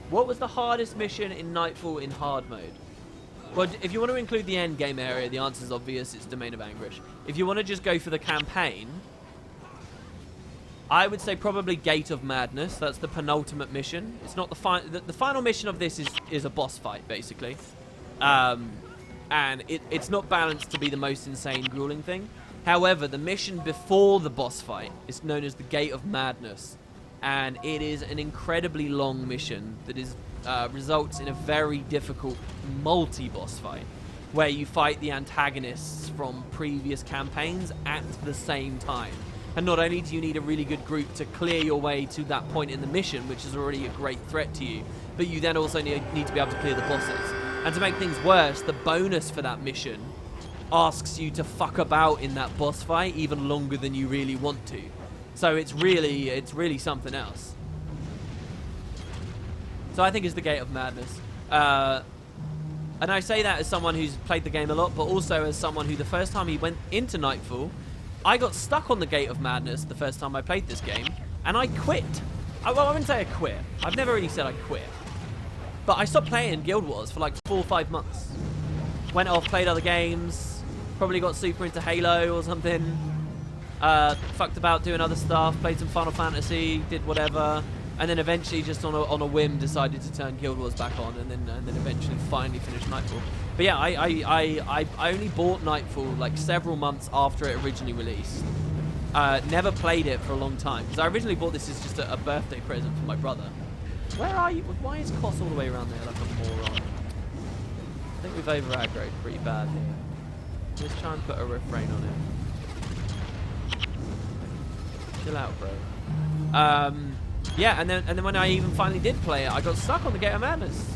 What was the hardest mission in Nightfall in hard mode? Well, if you want to include the end game area, the answer is obvious. It's Domain of Anguish. If you want to just go for the campaign, I would say probably Gate of Madness. That's the penultimate mission. It's not the final. The final mission of this is a boss fight, basically, and it's not balanced to be the most insane, grueling thing. However, the mission before the boss fight is known as the Gate of Madness, and it is an incredibly long mission that results in a very difficult multi-boss fight. where you fight the antagonists from previous campaigns at the same time. And not only do you need a really good group to clear your way to that point in the mission, which is already a great threat to you, but you then also need to be able to clear the bosses. And to make things worse, the bonus for that mission asks you to fuck about in that boss fight even longer than you really want to. So it's really something else. So I think it's the Gate of Madness. And I say that as someone who's played the game a lot, but also as someone who the first time he went into Nightfall, I got stuck on the Gate of Madness the first time I played this game, and I quit. Well, I wouldn't say I quit. I've never really said I quit. But I stopped playing Guild Wars for like 4 or 5 months. Went off, played other games, probably got super into Halo or something. Fucked about doing other stuff, played some Final Fantasy, did whatever. And then eventually, just on a whim, decided to turn Guild Wars back on, and then eventually finally finished Nightfall. But yeah, I only bought Nightfall like several months after it originally released. Never played it for a long time because I originally bought this as just a birthday present for my brother. Where are you? Why is Koss all the way around there like a moron? I think we've over-aggroed pretty bad here. Let's try and put a refrain on it. Chill out, bro. Yeah, and then when I even finally did play it, I got stuck on the Gate of Madness.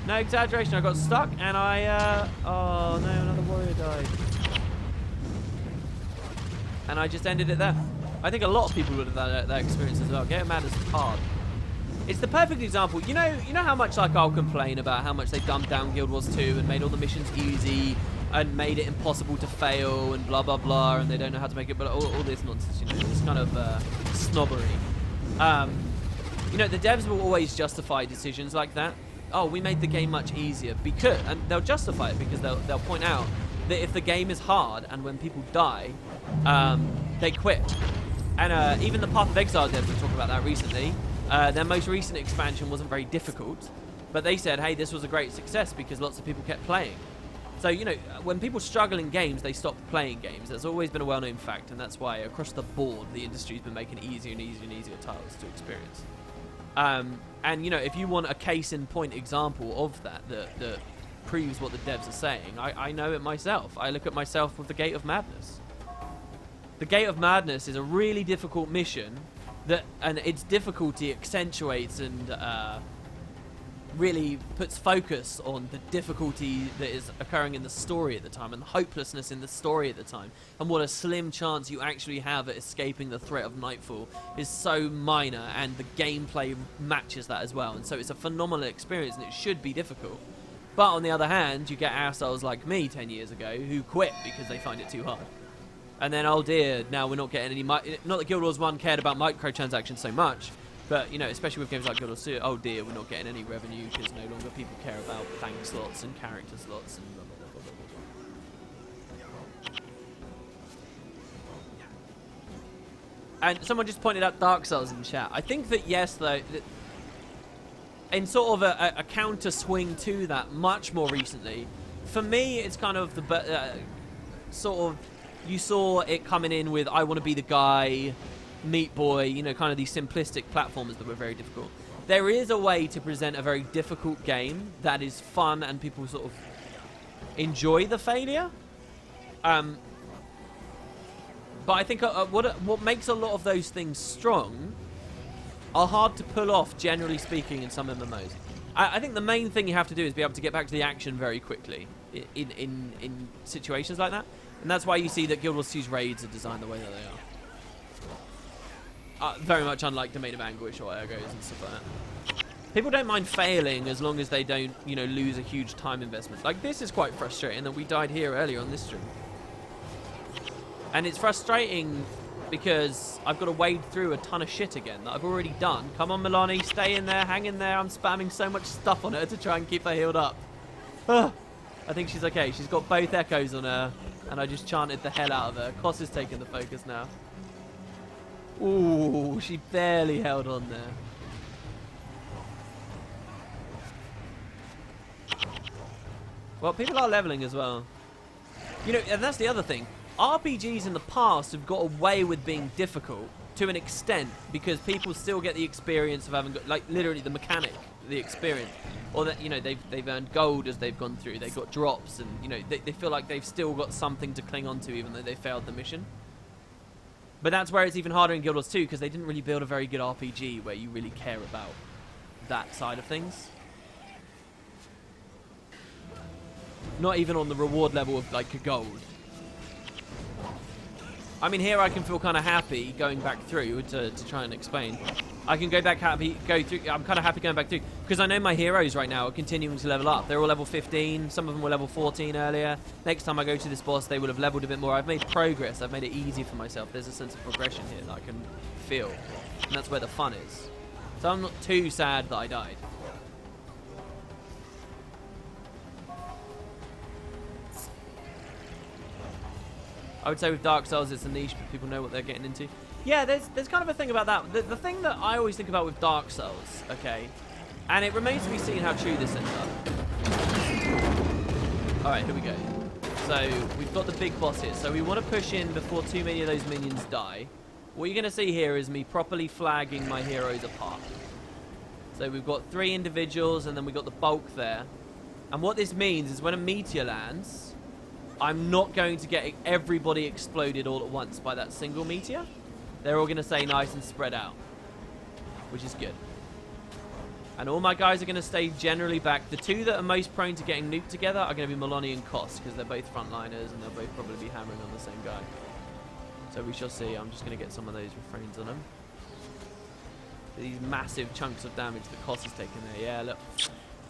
No exaggeration, I got stuck and oh no, another warrior died. And I just ended it there. I think a lot of people would have had that experience as well. Gate of Madness is hard. It's the perfect example. You know how much like I'll complain about how much they dumbed down Guild Wars 2 and made all the missions easy and made it impossible to fail and blah blah blah, and they don't know how to make it, but all this nonsense, you know, this kind of snobbery. You know, the devs will always justify decisions like that. Oh, we made the game much easier because, and they'll justify it because they'll point out that if the game is hard and when people die, they quit. And even the Path of Exile devs will talk about that recently. Their most recent expansion wasn't very difficult, but they said, hey, this was a great success because lots of people kept playing. So, you know, when people struggle in games, they stop playing games. That's always been a well-known fact, and that's why across the board, the industry's been making easier and easier and easier titles to experience. And, you know, if you want a case-in-point example of that proves what the devs are saying, I know it myself. I look at myself with the Gate of Madness. The Gate of Madness is a really difficult mission, and its difficulty accentuates and really puts focus on the difficulty that is occurring in the story at the time and the hopelessness in the story at the time, and what a slim chance you actually have at escaping the threat of Nightfall is so minor, and the gameplay matches that as well, and so it's a phenomenal experience and it should be difficult. But on the other hand, you get assholes like me 10 years ago who quit because they find it too hard. And then, oh dear, now we're not getting any... Not that Guild Wars 1 cared about microtransactions so much, but, you know, especially with games like Guild Wars 2, oh dear, we're not getting any revenue because no longer people care about bank slots and character slots and blah, blah, blah, blah, blah, blah. And someone just pointed out Dark Souls in chat. I think that, yes, though, in sort of a counter swing to that much more recently, for me, it's kind of the sort of... You saw it coming in with I Want to Be the Guy, Meat Boy, you know, kind of these simplistic platformers that were very difficult. There is a way to present a very difficult game that is fun and people sort of enjoy the failure. But I think what makes a lot of those things strong are hard to pull off, generally speaking, in some MMOs. I think the main thing you have to do is be able to get back to the action very quickly in situations like that. And that's why you see that Guild Wars 2's raids are designed the way that they are. Very much unlike Domain of Anguish or Ergos and stuff like that. People don't mind failing as long as they don't, you know, lose a huge time investment. Like, this is quite frustrating that we died here earlier on this stream. And it's frustrating because I've got to wade through a ton of shit again that I've already done. Come on, Milani, stay in there, hang in there. I'm spamming so much stuff on her to try and keep her healed up. I think she's okay. She's got both echoes on her. And I just chanted the hell out of her. Koss is taking the focus now. Ooh, she barely held on there. Well, people are leveling as well. You know, and that's the other thing. RPGs in the past have got away with being difficult to an extent because people still get the experience of having got, like, literally the mechanic, the experience. or that, you know, they've earned gold as they've gone through. They've got drops, and, you know, they feel like they've still got something to cling on to even though they failed the mission. But that's where it's even harder in Guild Wars 2, because they didn't really build a very good RPG where you really care about that side of things. Not even on the reward level of, like, a gold. I mean, here I can feel kind of happy going back through to try and explain. I can go back through. I'm kind of happy going back through because I know my heroes right now are continuing to level up. They're all level 15. Some of them were level 14 earlier. Next time I go to this boss, they will have leveled a bit more. I've made progress. I've made it easy for myself. There's a sense of progression here that I can feel, and that's where the fun is. So I'm not too sad that I died. I would say with Dark Souls, it's a niche, but people know what they're getting into. Yeah, there's kind of a thing about that. The thing that I always think about with Dark Souls, okay, and it remains to be seen how true this ends up. Alright, here we go. So, we've got the big boss here. So we want to push in before too many of those minions die. What you're going to see here is me properly flagging my heroes apart. So we've got 3 individuals, and then we've got the bulk there. And what this means is when a meteor lands, I'm not going to get everybody exploded all at once by that single meteor. They're all going to stay nice and spread out, which is good. And all my guys are going to stay generally back. The 2 that are most prone to getting nuked together are going to be Maloney and Koss, because they're both frontliners and they'll both probably be hammering on the same guy. So we shall see. I'm just going to get some of those refrains on them. These massive chunks of damage that Koss has taken there. Yeah, look.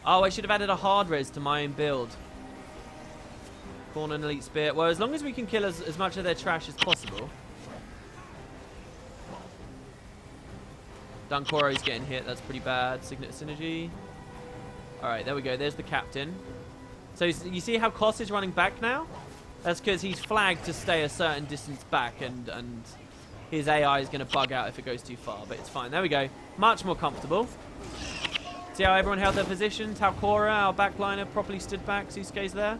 Oh, I should have added a hard res to my own build. Kourna and Elite Spear. Well, as long as we can kill as much of their trash as possible. Dunkoro's getting hit. That's pretty bad. Signet Synergy. Alright, there we go. There's the captain. So you see how Koss is running back now? That's because he's flagged to stay a certain distance back, and his AI is going to bug out if it goes too far. But it's fine. There we go. Much more comfortable. See how everyone held their positions? How Kourna, our backliner, properly stood back. Susuke's there.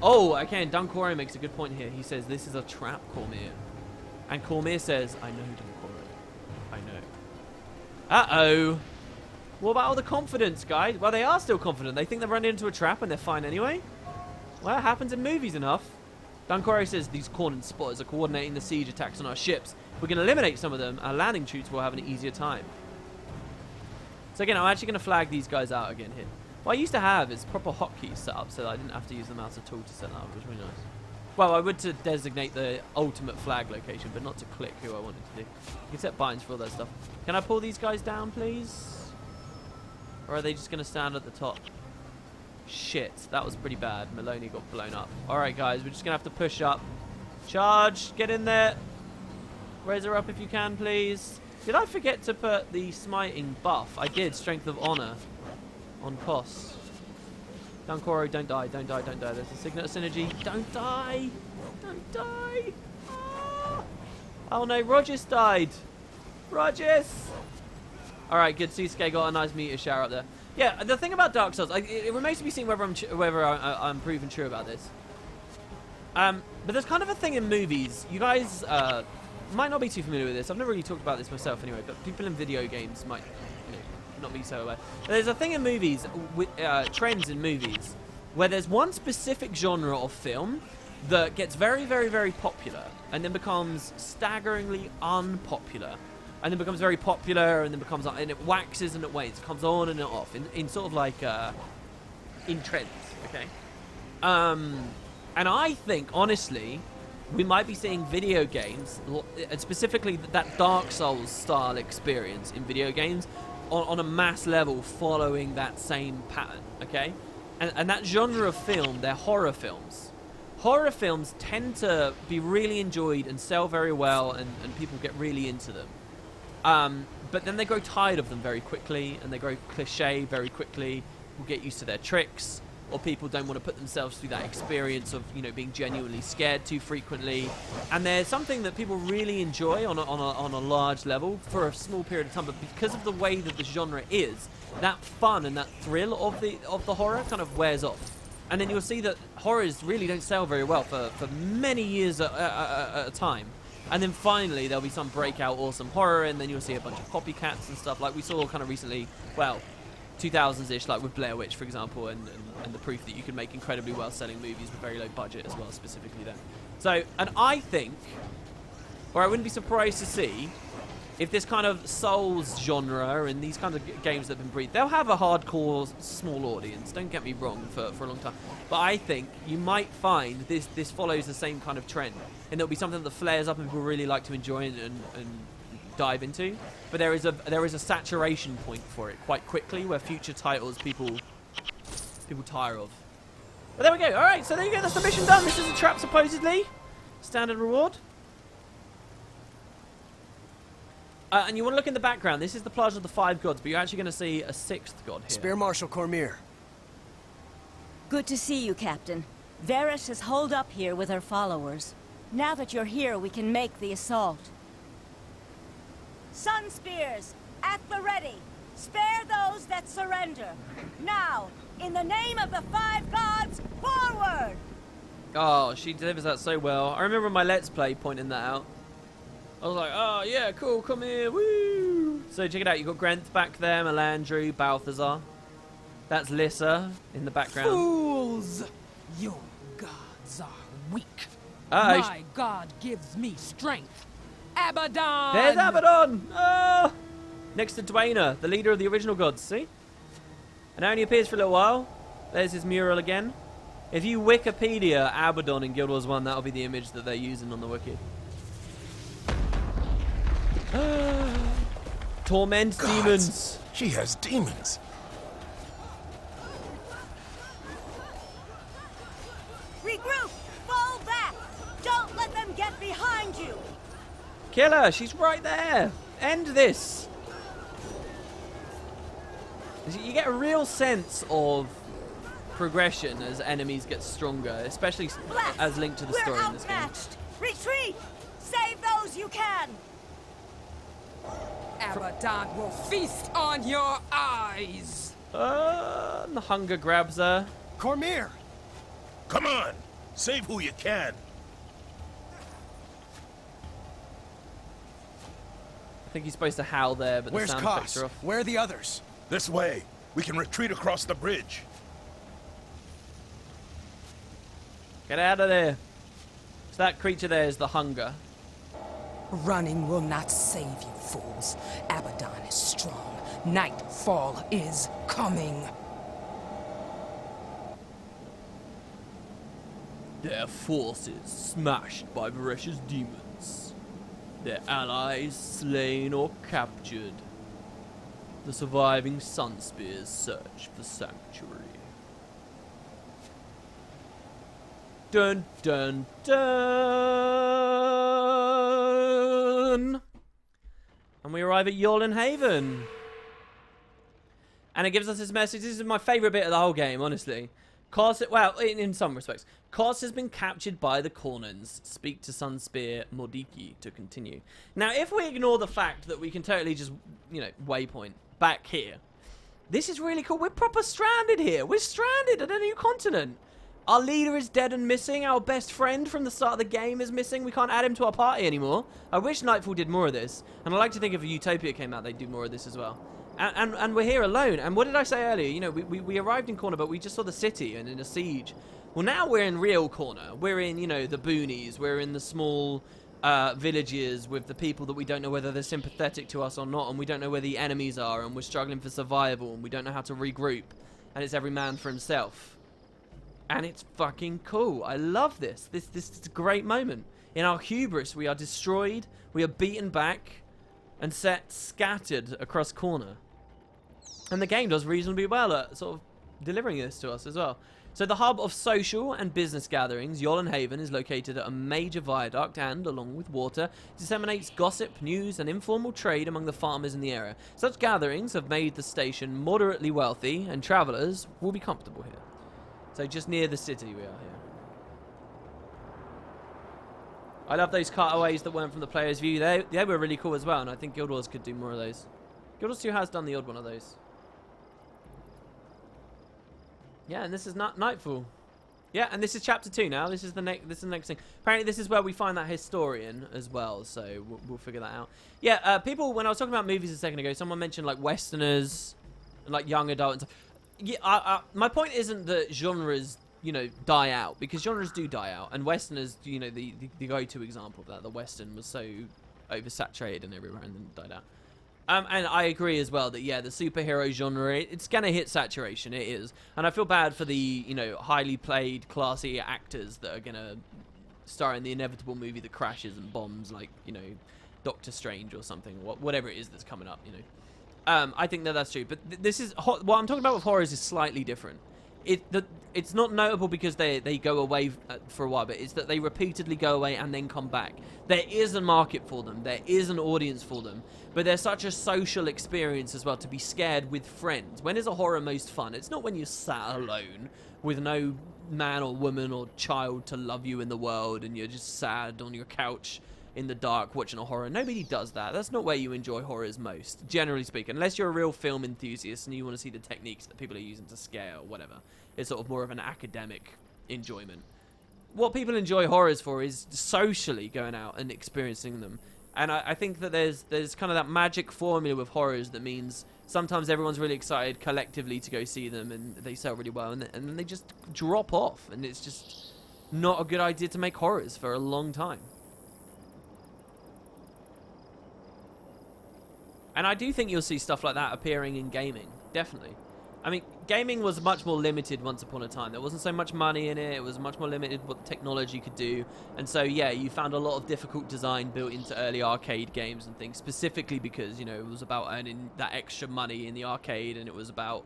Oh, okay, and Dunkoro makes a good point here. He says, this is a trap, Cormier. And Cormier says, I know, Dunkoro. I know. Uh-oh. What about all the confidence, guys? Well, they are still confident. They think they've run into a trap and they're fine anyway. Well, it happens in movies enough. Dunkoro says, these Kourna spotters are coordinating the siege attacks on our ships. If we can eliminate some of them, our landing troops will have an easier time. So again, I'm actually going to flag these guys out again here. What I used to have is proper hotkeys set up so that I didn't have to use the mouse at all to set that up. It was really nice. Well, I would to designate the ultimate flag location, but not to click who I wanted to do. You can set binds for all that stuff. Can I pull these guys down, please? Or are they just going to stand at the top? Shit, that was pretty bad. Maloney got blown up. Alright, guys, we're just going to have to push up. Charge! Get in there! Raise her up if you can, please. Did I forget to put the smiting buff? I did, Strength of Honor. On Koss. Dunkoro, don't die, don't die, don't die. There's a Signet Synergy. Don't die! Don't die! Ah! Oh no, Rogers died! Rogers! Alright, good. Susuke got a nice meteor shower up there. Yeah, the thing about Dark Souls, it remains to be seen whether I'm proven true about this. But there's kind of a thing in movies. You guys might not be too familiar with this. I've never really talked about this myself anyway, but people in video games might not be so aware. There's a thing in movies, trends in movies, where there's one specific genre of film that gets very, very, very popular and then becomes staggeringly unpopular, and then becomes very popular and then becomes, and it waxes and it wanes, comes on and off in sort of like in trends, okay? And I think honestly we might be seeing video games, and specifically that Dark Souls style experience in video games, on a mass level following that same pattern, okay? And that genre of film, they're horror films. Horror films tend to be really enjoyed and sell very well, and people get really into them. But then they grow tired of them very quickly, and they grow cliche very quickly. People get used to their tricks, or people don't want to put themselves through that experience of, you know, being genuinely scared too frequently. And there's something that people really enjoy on a large level for a small period of time, but because of the way that the genre is, that fun and that thrill of the horror kind of wears off. And then you'll see that horrors really don't sell very well for many years at a time. And then finally there'll be some breakout awesome horror, and then you'll see a bunch of copycats and stuff like we saw kind of recently. Well, 2000s-ish, like with Blair Witch, for example, and the proof that you can make incredibly well-selling movies with very low budget as well, specifically there. So, and I think, or I wouldn't be surprised to see, if this kind of Souls genre and these kinds of games that have been breathed, they'll have a hardcore small audience, don't get me wrong, for a long time. But I think you might find this follows the same kind of trend, and it'll be something that flares up and people really like to enjoy and dive into. But there is a saturation point for it quite quickly, where future titles people tire of. But there we go. All right, so there you go. That's the mission done. This is a trap, supposedly. Standard reward. And you want to look in the background. This is the Plaza of the Five Gods, but you're actually going to see a sixth god here. Spear Marshal Cormier. Good to see you, Captain. Varish has holed up here with her followers. Now that you're here, we can make the assault. Sunspears, at the ready. Spare those that surrender. Now, in the name of the Five Gods, forward! Oh, she delivers that so well. I remember my Let's Play pointing that out. I was like, oh, yeah, cool, come here, woo! So check it out, you've got Grenth back there, Melandru, Balthazar. That's Lissa in the background. Fools! Your gods are weak. Uh-oh. My god gives me strength. Abaddon! There's Abaddon! Oh! Next to Dwayna, the leader of the original gods, see? And only appears for a little while. There's his mural again. If you Wikipedia Abaddon in Guild Wars 1, that'll be the image that they're using on the wiki. Torment Gods, demons. She has demons. Regroup! Fall back! Don't let them get behind you! Kill her! She's right there! End this! You get a real sense of progression as enemies get stronger, especially Blast! as linked to the story We're in this game. outmatched! Retreat! Save those you can! Abaddon will feast on your eyes! The hunger grabs her. Cormier! Come on! Save who you can! I think he's supposed to howl there, but Where's the sound effects Koss? are off. Where are the others? This way. We can retreat across the bridge. Get out of there. So that creature there is the hunger. Running will not save you, fools. Abaddon is strong. Nightfall is coming. Their forces smashed by Varesh's demons. Their allies slain or captured. The surviving Sunspears search for sanctuary. Dun dun dun! And we arrive at Yolin Haven. And it gives us this message. This is my favourite bit of the whole game, honestly. Koss, well, in some respects. Koss has been captured by the Kournans. Speak to Sunspear Mordiki to continue. Now, if we ignore the fact that we can totally just, waypoint back here. This is really cool. We're proper stranded here. We're stranded at a new continent. Our leader is dead and missing. Our best friend from the start of the game is missing. We can't add him to our party anymore. I wish Nightfall did more of this. And I like to think if Utopia came out, they'd do more of this as well. And we're here alone. And what did I say earlier? We arrived in Kourna, but we just saw the city and in a siege. Well, now we're in real Kourna. We're in, the boonies. We're in the small villages with the people that we don't know whether they're sympathetic to us or not. And we don't know where the enemies are. And we're struggling for survival. And we don't know how to regroup. And it's every man for himself. And it's fucking cool. I love this. This is a great moment. In our hubris, we are destroyed. We are beaten back. And scattered across Kourna. And the game does reasonably well at sort of delivering this to us as well. So the hub of social and business gatherings, Yolin Haven, is located at a major viaduct and, along with water, disseminates gossip, news and informal trade among the farmers in the area. Such gatherings have made the station moderately wealthy and travellers will be comfortable here. So just near the city we are here. I love those cutaways that weren't from the player's view. They were really cool as well, and I think Guild Wars could do more of those. Guild Wars 2 has done the odd one of those. Yeah, and this is Nightfall. Yeah, and this is chapter 2 now. This is the next thing. Apparently, this is where we find that historian as well. So we'll figure that out. Yeah, people. When I was talking about movies a second ago, someone mentioned like Westerners, like young adult and stuff. Yeah, my point isn't that genres, die out, because genres do die out, and Western is, the go-to example of that. The Western was so oversaturated and everywhere and then died out. And I agree as well that, yeah, the superhero genre, it's going to hit saturation. It is. And I feel bad for the, highly played, classy actors that are going to star in the inevitable movie that crashes and bombs, like, Doctor Strange or something, whatever it is that's coming up, I think that's true. But this is... What I'm talking about with horrors is slightly different. It's not notable because they go away for a while, but it's that they repeatedly go away and then come back. There is a market for them. There is an audience for them. But they're such a social experience as well, to be scared with friends. When is a horror most fun? It's not when you're sat alone with no man or woman or child to love you in the world and you're just sad on your couch in the dark watching a horror. Nobody does that. That's not where you enjoy horrors most, generally speaking, unless you're a real film enthusiast and you want to see the techniques that people are using to scare or whatever. It's sort of more of an academic enjoyment. What people enjoy horrors for is socially going out and experiencing them. And I think that there's kind of that magic formula with horrors that means sometimes everyone's really excited collectively to go see them and they sell really well, and then they just drop off, and it's just not a good idea to make horrors for a long time. And I do think you'll see stuff like that appearing in gaming, definitely. I mean, gaming was much more limited once upon a time. There wasn't so much money in it. It was much more limited what the technology could do. And so, yeah, you found a lot of difficult design built into early arcade games and things, specifically because, it was about earning that extra money in the arcade, and it was about...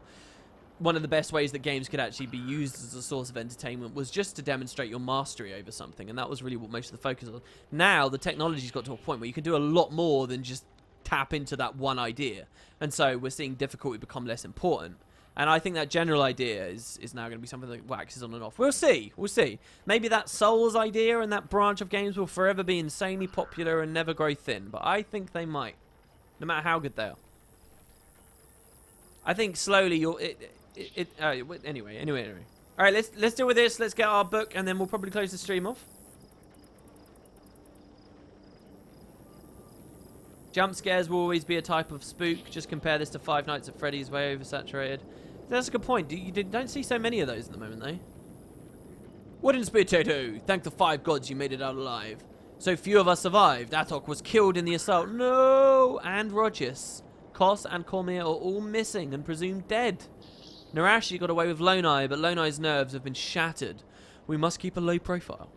One of the best ways that games could actually be used as a source of entertainment was just to demonstrate your mastery over something, and that was really what most of the focus was. Now, the technology's got to a point where you can do a lot more than just tap into that one idea. And so we're seeing difficulty become less important. And I think that general idea is now going to be something that waxes on and off. We'll see. We'll see. Maybe that Souls idea and that branch of games will forever be insanely popular and never grow thin. But I think they might. No matter how good they are. I think slowly you'll... Anyway. Alright, let's deal with this. Let's get our book and then we'll probably close the stream off. Jump scares will always be a type of spook. Just compare this to Five Nights at Freddy's, way oversaturated. That's a good point. You don't see so many of those at the moment, though. Wooden potato. Thank the 5 gods you made it out alive. So few of us survived. Atok was killed in the assault. No! And Rogers. Kos and Cormir are all missing and presumed dead. Narashi got away with Lone Eye, but Lone Eye's nerves have been shattered. We must keep a low profile.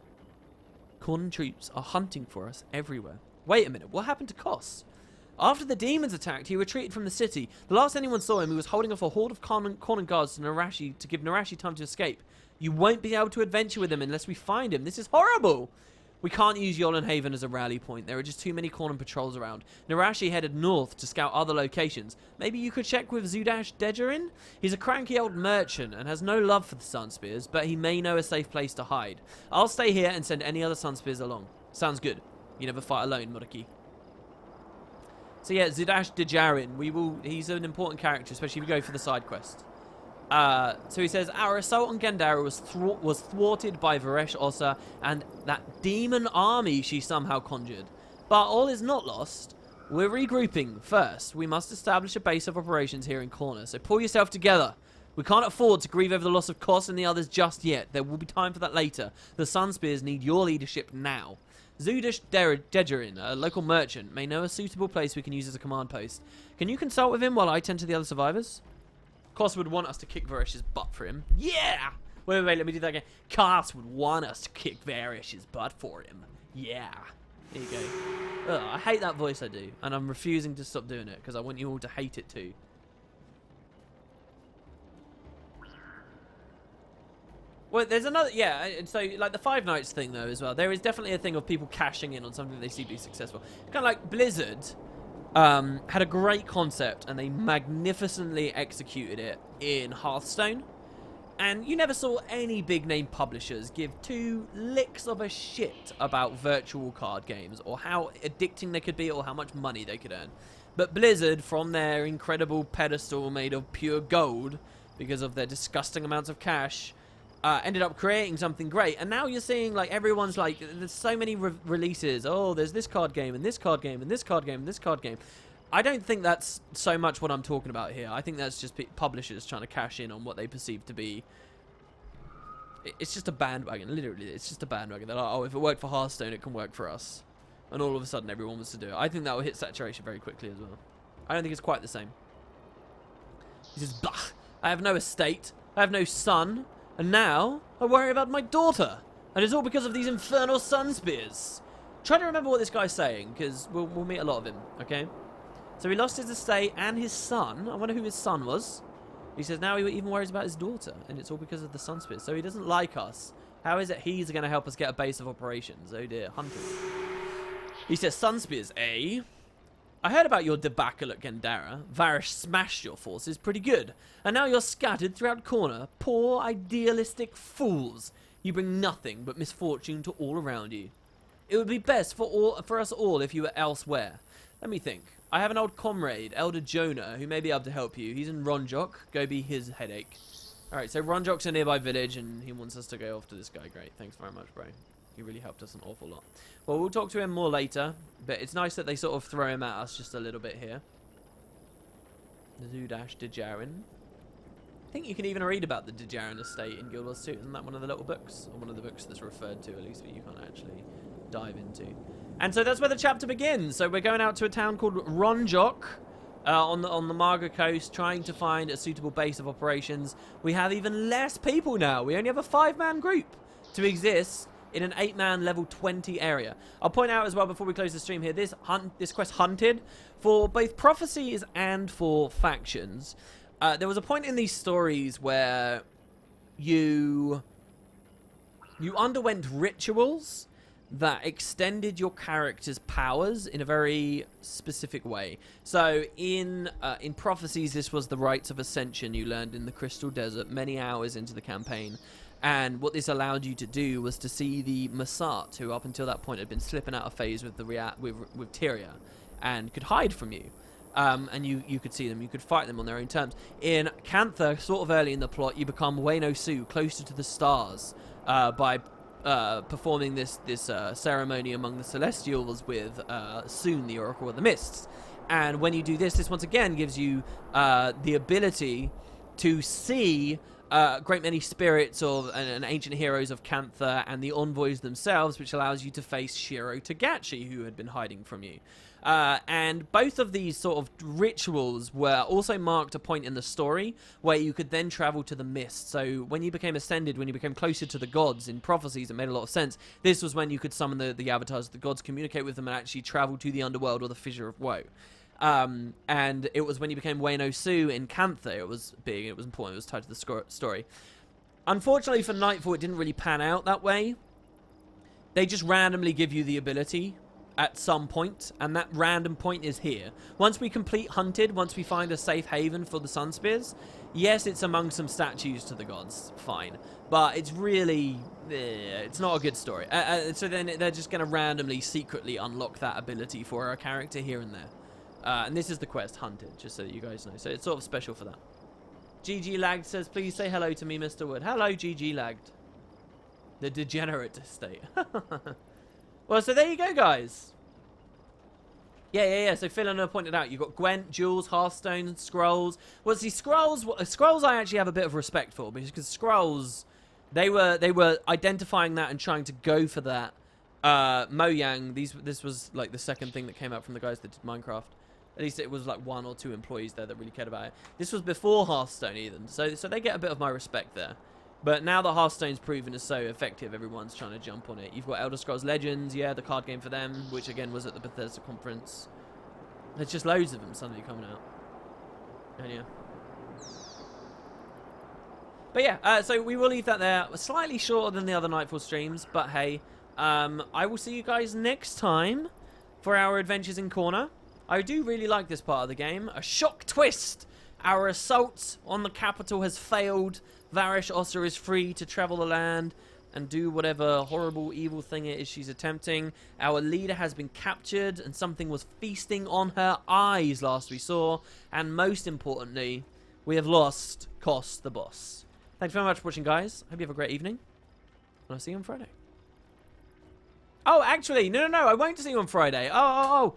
Kourna troops are hunting for us everywhere. Wait a minute, what happened to Kos? After the demons attacked, he retreated from the city. The last anyone saw him, he was holding off a horde of Kourna guards to give Narashi time to escape. You won't be able to adventure with him unless we find him. This is horrible! We can't use Yolenhaven as a rally point. There are just too many Kourna patrols around. Narashi headed north to scout other locations. Maybe you could check with Zudash Dejerin? He's a cranky old merchant and has no love for the Sunspears, but he may know a safe place to hide. I'll stay here and send any other Sunspears along. Sounds good. You never fight alone, Muraki. So yeah, Zudash Dejarin, he's an important character, especially if you go for the side quest. So he says, our assault on Gandhara was thwarted by Varesh Ossa and that demon army she somehow conjured. But all is not lost. We're regrouping. First, we must establish a base of operations here in Kourna, so pull yourself together. We can't afford to grieve over the loss of Kos and the others just yet. There will be time for that later. The Sunspears need your leadership now. Zudash Dejerin, a local merchant, may know a suitable place we can use as a command post. Can you consult with him while I tend to the other survivors? Kos would want us to kick Varesh's butt for him. Yeah! Wait, let me do that again. Kos would want us to kick Varesh's butt for him. Yeah. There you go. Ugh, I hate that voice I do, and I'm refusing to stop doing it, because I want you all to hate it too. Well, there's another, yeah, and so, like, the Five Nights thing, though, as well. There is definitely a thing of people cashing in on something they see be successful. Kind of like Blizzard had a great concept, and they magnificently executed it in Hearthstone. And you never saw any big-name publishers give 2 licks of a shit about virtual card games, or how addicting they could be, or how much money they could earn. But Blizzard, from their incredible pedestal made of pure gold, because of their disgusting amounts of cash, ended up creating something great. And now you're seeing, like, everyone's like, there's so many releases. Oh, there's this card game, and this card game, and this card game, and this card game. I don't think that's so much what I'm talking about here. I think that's just publishers trying to cash in on what they perceive to be... It's just a bandwagon, literally. It's just a bandwagon. They're like, oh, if it worked for Hearthstone, it can work for us. And all of a sudden, everyone wants to do it. I think that will hit saturation very quickly as well. I don't think it's quite the same. He says, bah, I have no estate, I have no son, and now I worry about my daughter. And it's all because of these infernal Sunspears. Try to remember what this guy's saying, because we'll meet a lot of him, okay? So he lost his estate and his son. I wonder who his son was. He says now he even worries about his daughter, and it's all because of the Sunspears. So he doesn't like us. How is it he's going to help us get a base of operations? Oh dear, hunting. He says, Sunspears, eh? I heard about your debacle at Gandara. Varish smashed your forces pretty good. And now you're scattered throughout Kourna. Poor, idealistic fools. You bring nothing but misfortune to all around you. It would be best for us all if you were elsewhere. Let me think. I have an old comrade, Elder Jonah, who may be able to help you. He's in Ronjok. Go be his headache. Alright, so Ronjok's a nearby village, and he wants us to go after this guy. Great. Thanks very much, bro. He really helped us an awful lot. Well, we'll talk to him more later, but it's nice that they sort of throw him at us just a little bit here. Zudash Dejarin. I think you can even read about the Dejarin estate in Guild Wars 2. Isn't that one of the little books? Or one of the books that's referred to, at least, that you can't actually dive into. And so that's where the chapter begins. So we're going out to a town called Ronjok on the Marga coast, trying to find a suitable base of operations. We have even less people now. We only have a 5-man group to exist in an 8-man level 20 area. I'll point out as well before we close the stream here, this quest hunted for both prophecies and for factions. There was a point in these stories where you underwent rituals that extended your character's powers in a very specific way. So in prophecies, this was the rites of ascension you learned in the Crystal Desert many hours into the campaign. And what this allowed you to do was to see the Masat, who up until that point had been slipping out of phase with with Tyria, and could hide from you. And you could see them, you could fight them on their own terms. In Cantha, sort of early in the plot, you become Wayno Su, closer to the stars, by performing this ceremony among the Celestials with Soon, the Oracle of the Mists. And when you do this once again gives you the ability to see a great many spirits and ancient heroes of Cantha and the envoys themselves, which allows you to face Shiro Tagachi, who had been hiding from you. And both of these sort of rituals were also marked a point in the story where you could then travel to the mist. So when you became ascended, when you became closer to the gods in prophecies, it made a lot of sense. This was when you could summon the avatars of the gods, communicate with them, and actually travel to the underworld or the Fissure of Woe. And it was when you became Wayno Su in Cantha, it was big, it was important, it was tied to the story. Unfortunately for Nightfall, it didn't really pan out that way. They just randomly give you the ability at some point, and that random point is here. Once we complete Hunted, once we find a safe haven for the Sunspears, yes, it's among some statues to the gods, fine. But it's really, it's not a good story. So then they're just going to randomly, secretly unlock that ability for our character here and there. And this is the quest, Hunted, just so that you guys know. So it's sort of special for that. GG Lagged says, please say hello to me, Mr. Wood. Hello, GG Lagged. The degenerate state. Well, so there you go, guys. Yeah. So Philana pointed out, you've got Gwent, Jules, Hearthstone, Scrolls. Well, see, Scrolls I actually have a bit of respect for, because Scrolls, they were identifying that and trying to go for that. Mojang, this was like the second thing that came out from the guys that did Minecraft. At least it was like 1 or 2 employees there that really cared about it. This was before Hearthstone even, so they get a bit of my respect there. But now that Hearthstone's proven is so effective, everyone's trying to jump on it. You've got Elder Scrolls Legends, yeah, the card game for them, which again was at the Bethesda conference. There's just loads of them suddenly coming out. And yeah. But yeah, so we will leave that there. Slightly shorter than the other Nightfall streams, but hey, I will see you guys next time for our adventures in Kourna. I do really like this part of the game. A shock twist! Our assault on the capital has failed. Varish Ossa is free to travel the land and do whatever horrible, evil thing it is she's attempting. Our leader has been captured and something was feasting on her eyes last we saw. And most importantly, we have lost Kos the boss. Thanks very much for watching, guys. Hope you have a great evening. And I'll see you on Friday. Oh, actually, no, I won't see you on Friday. Oh.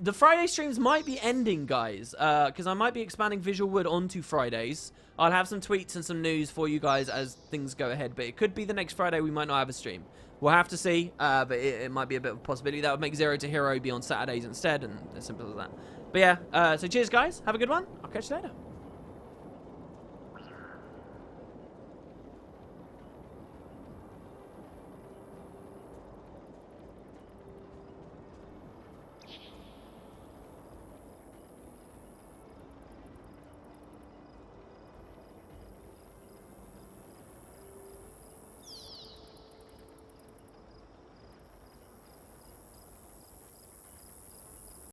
the Friday streams might be ending, guys, because I might be expanding Visual Wood onto Fridays. I'll have some tweets and some news for you guys as things go ahead, but it could be the next Friday we might not have a stream. We'll have to see, but it might be a bit of a possibility. That would make Zero to Hero be on Saturdays instead, and as simple as that. But yeah, so cheers, guys. Have a good one. I'll catch you later.